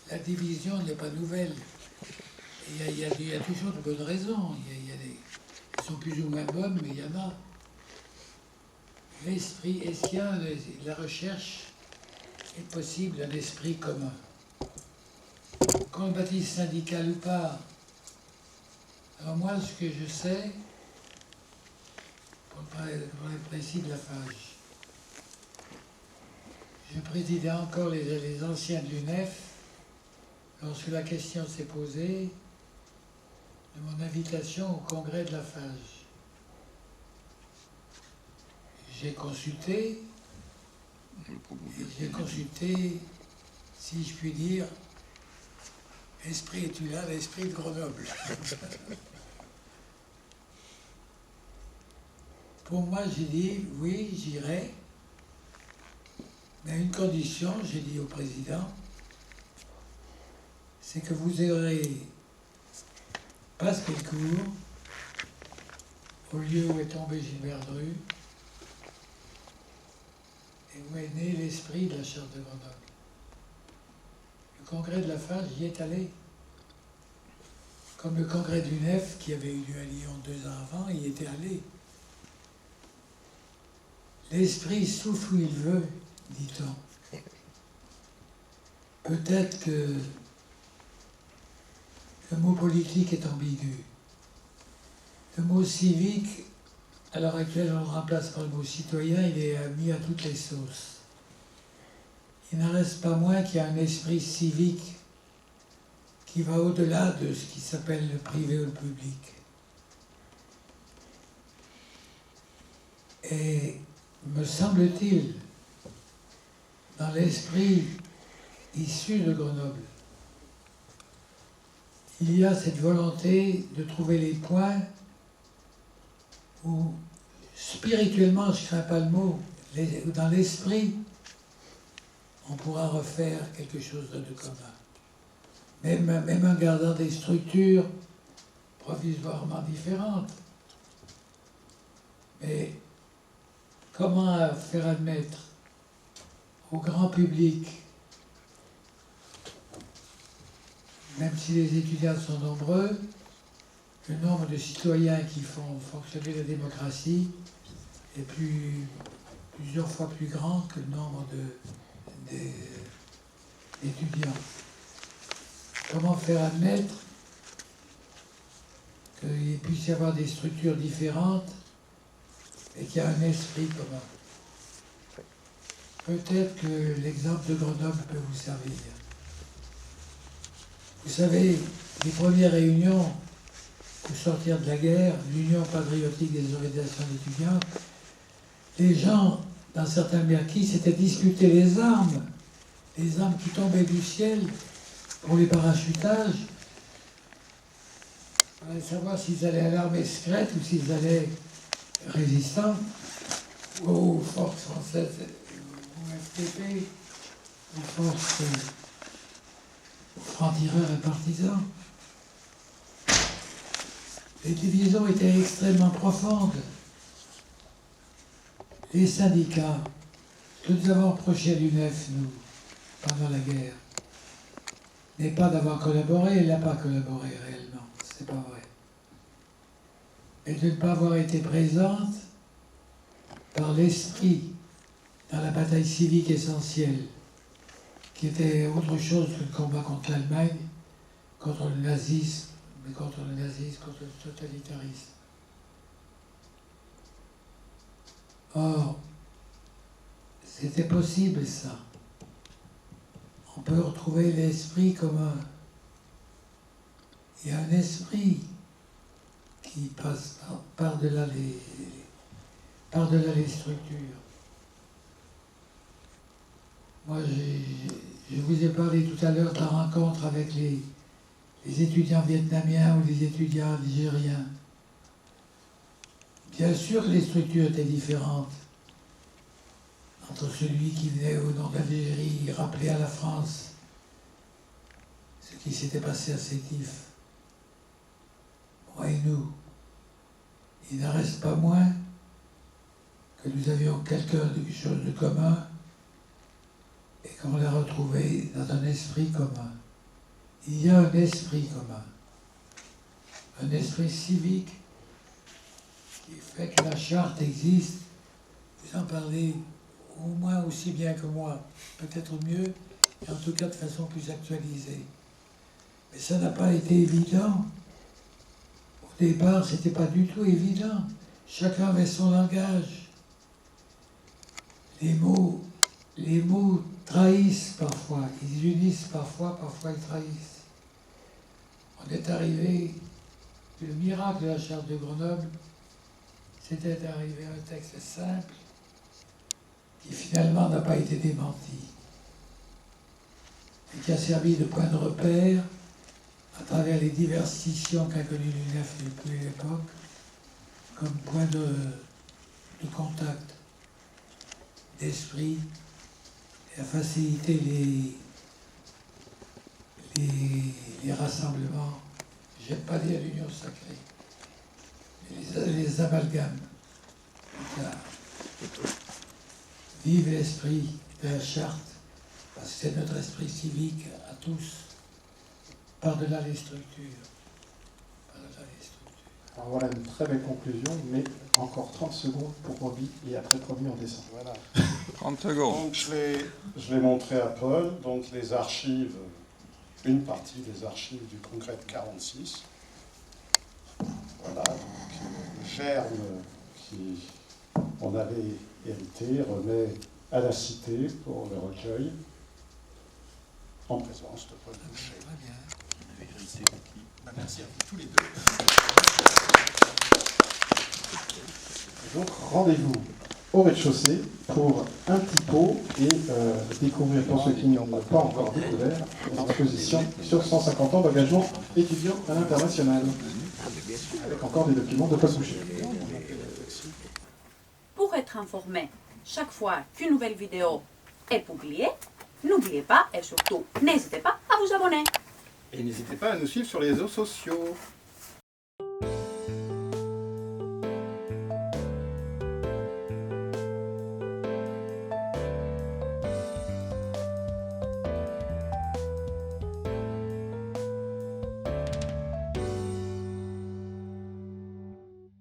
La division n'est pas nouvelle. Il y a toujours de bonnes raisons. Elles sont plus ou moins bonnes, mais il y en a. L'esprit, est-ce qu'il y a la recherche est possible d'un esprit commun? Qu'on le baptise syndical ou pas. Alors moi, ce que je sais, pour le précis de Lafarge, je présidais encore les anciens de l'UNEF lorsque la question s'est posée de mon invitation au congrès de Lafarge. J'ai consulté, si je puis dire, esprit est-tu là, l'esprit de Grenoble. Pour moi, j'ai dit, oui, j'irai, mais à une condition, j'ai dit au président, c'est que vous aurez Pasquelcourt, au lieu où est tombé Gilbert Dru, et où est né l'esprit de la charte de Grenoble. Le congrès de la FAGE, j'y est allé. Comme le congrès de l'UNEF, qui avait eu lieu à Lyon 2 ans avant, y était allé. L'esprit souffle où il veut, dit-on. Peut-être que le mot politique est ambigu. Le mot civique, à l'heure actuelle, on le remplace par le mot citoyen, il est mis à toutes les sauces. Il n'en reste pas moins qu'il y a un esprit civique qui va au-delà de ce qui s'appelle le privé ou le public. Et me semble-t-il, dans l'esprit issu de Grenoble, il y a cette volonté de trouver les points où, spirituellement, je ne crains pas le mot, dans l'esprit, on pourra refaire quelque chose de commun. Même en gardant des structures provisoirement différentes. Mais comment faire admettre au grand public, même si les étudiants sont nombreux, le nombre de citoyens qui font fonctionner la démocratie est plusieurs fois plus grand que le nombre d'étudiants. Comment faire admettre qu'il puisse y avoir des structures différentes et qu'il y a un esprit commun? Peut-être que l'exemple de Grenoble peut vous servir. Vous savez, les premières réunions pour sortir de la guerre, l'Union patriotique des organisations d'étudiants, les gens, dans certains merquis, s'étaient disputés les armes qui tombaient du ciel pour les parachutages. Il fallait savoir s'ils allaient à l'armée secrète ou s'ils allaient résistants aux forces françaises, au FTP, aux forces francs-tireurs et partisans. Les divisions étaient extrêmement profondes. Les syndicats, que nous avons reproché à l'UNEF, nous, pendant la guerre, n'est pas d'avoir collaboré, elle n'a pas collaboré réellement, c'est pas vrai. Et de ne pas avoir été présente par l'esprit dans la bataille civique essentielle, qui était autre chose que le combat contre l'Allemagne, contre le nazisme, contre le totalitarisme. Or, c'était possible ça. On peut retrouver l'esprit commun. Il y a un esprit qui passe par-delà les structures. Moi, je vous ai parlé tout à l'heure de la rencontre avec les étudiants vietnamiens ou les étudiants algériens. Bien sûr que les structures étaient différentes. Entre celui qui venait au nom d'Algérie, rappeler à la France ce qui s'était passé à Sétif, moi et nous, il n'en reste pas moins que nous avions quelque chose de commun et qu'on l'a retrouvé dans un esprit commun. Il y a un esprit commun, un esprit civique qui fait que la charte existe. Vous en parlez au moins aussi bien que moi, peut-être mieux, et en tout cas de façon plus actualisée. Mais ça n'a pas été évident. Au départ, c'était pas du tout évident. Chacun avait son langage. Les mots trahissent parfois, ils unissent parfois ils trahissent. On est arrivé, le miracle de la charte de Grenoble, c'était d'arriver à un texte simple, qui finalement n'a pas été démenti, et qui a servi de point de repère à travers les diverses scissions qu'a connues l'UNEF depuis l'époque, comme point de contact, d'esprit, et à faciliter les rassemblements. J'aime pas dire l'union sacrée, mais les amalgames. Vive l'esprit de la charte C'est notre esprit civique à tous, par-delà les structures. Par-delà les structures. Alors voilà une très belle conclusion, mais encore 30 secondes pour Roby, et après promis on descend. Voilà. 30 secondes. Donc je l'ai montré à Paul, donc les archives, une partie des archives du congrès de 46. Voilà, donc le germe qu'on avait hérité remet à la Cité pour le recueil, en présence de Paul Boucher. Très bien. Merci à vous tous les deux. Donc rendez-vous au rez-de-chaussée pour un petit pot et découvrir, pour ceux qui n'ont pas encore découvert, l'exposition sur 150 ans d'engagement étudiant à l'international, avec encore des documents de Paul Boucher. Pour être informé chaque fois qu'une nouvelle vidéo est publiée, n'oubliez pas et surtout n'hésitez pas à vous abonner. Et n'hésitez pas à nous suivre sur les réseaux sociaux.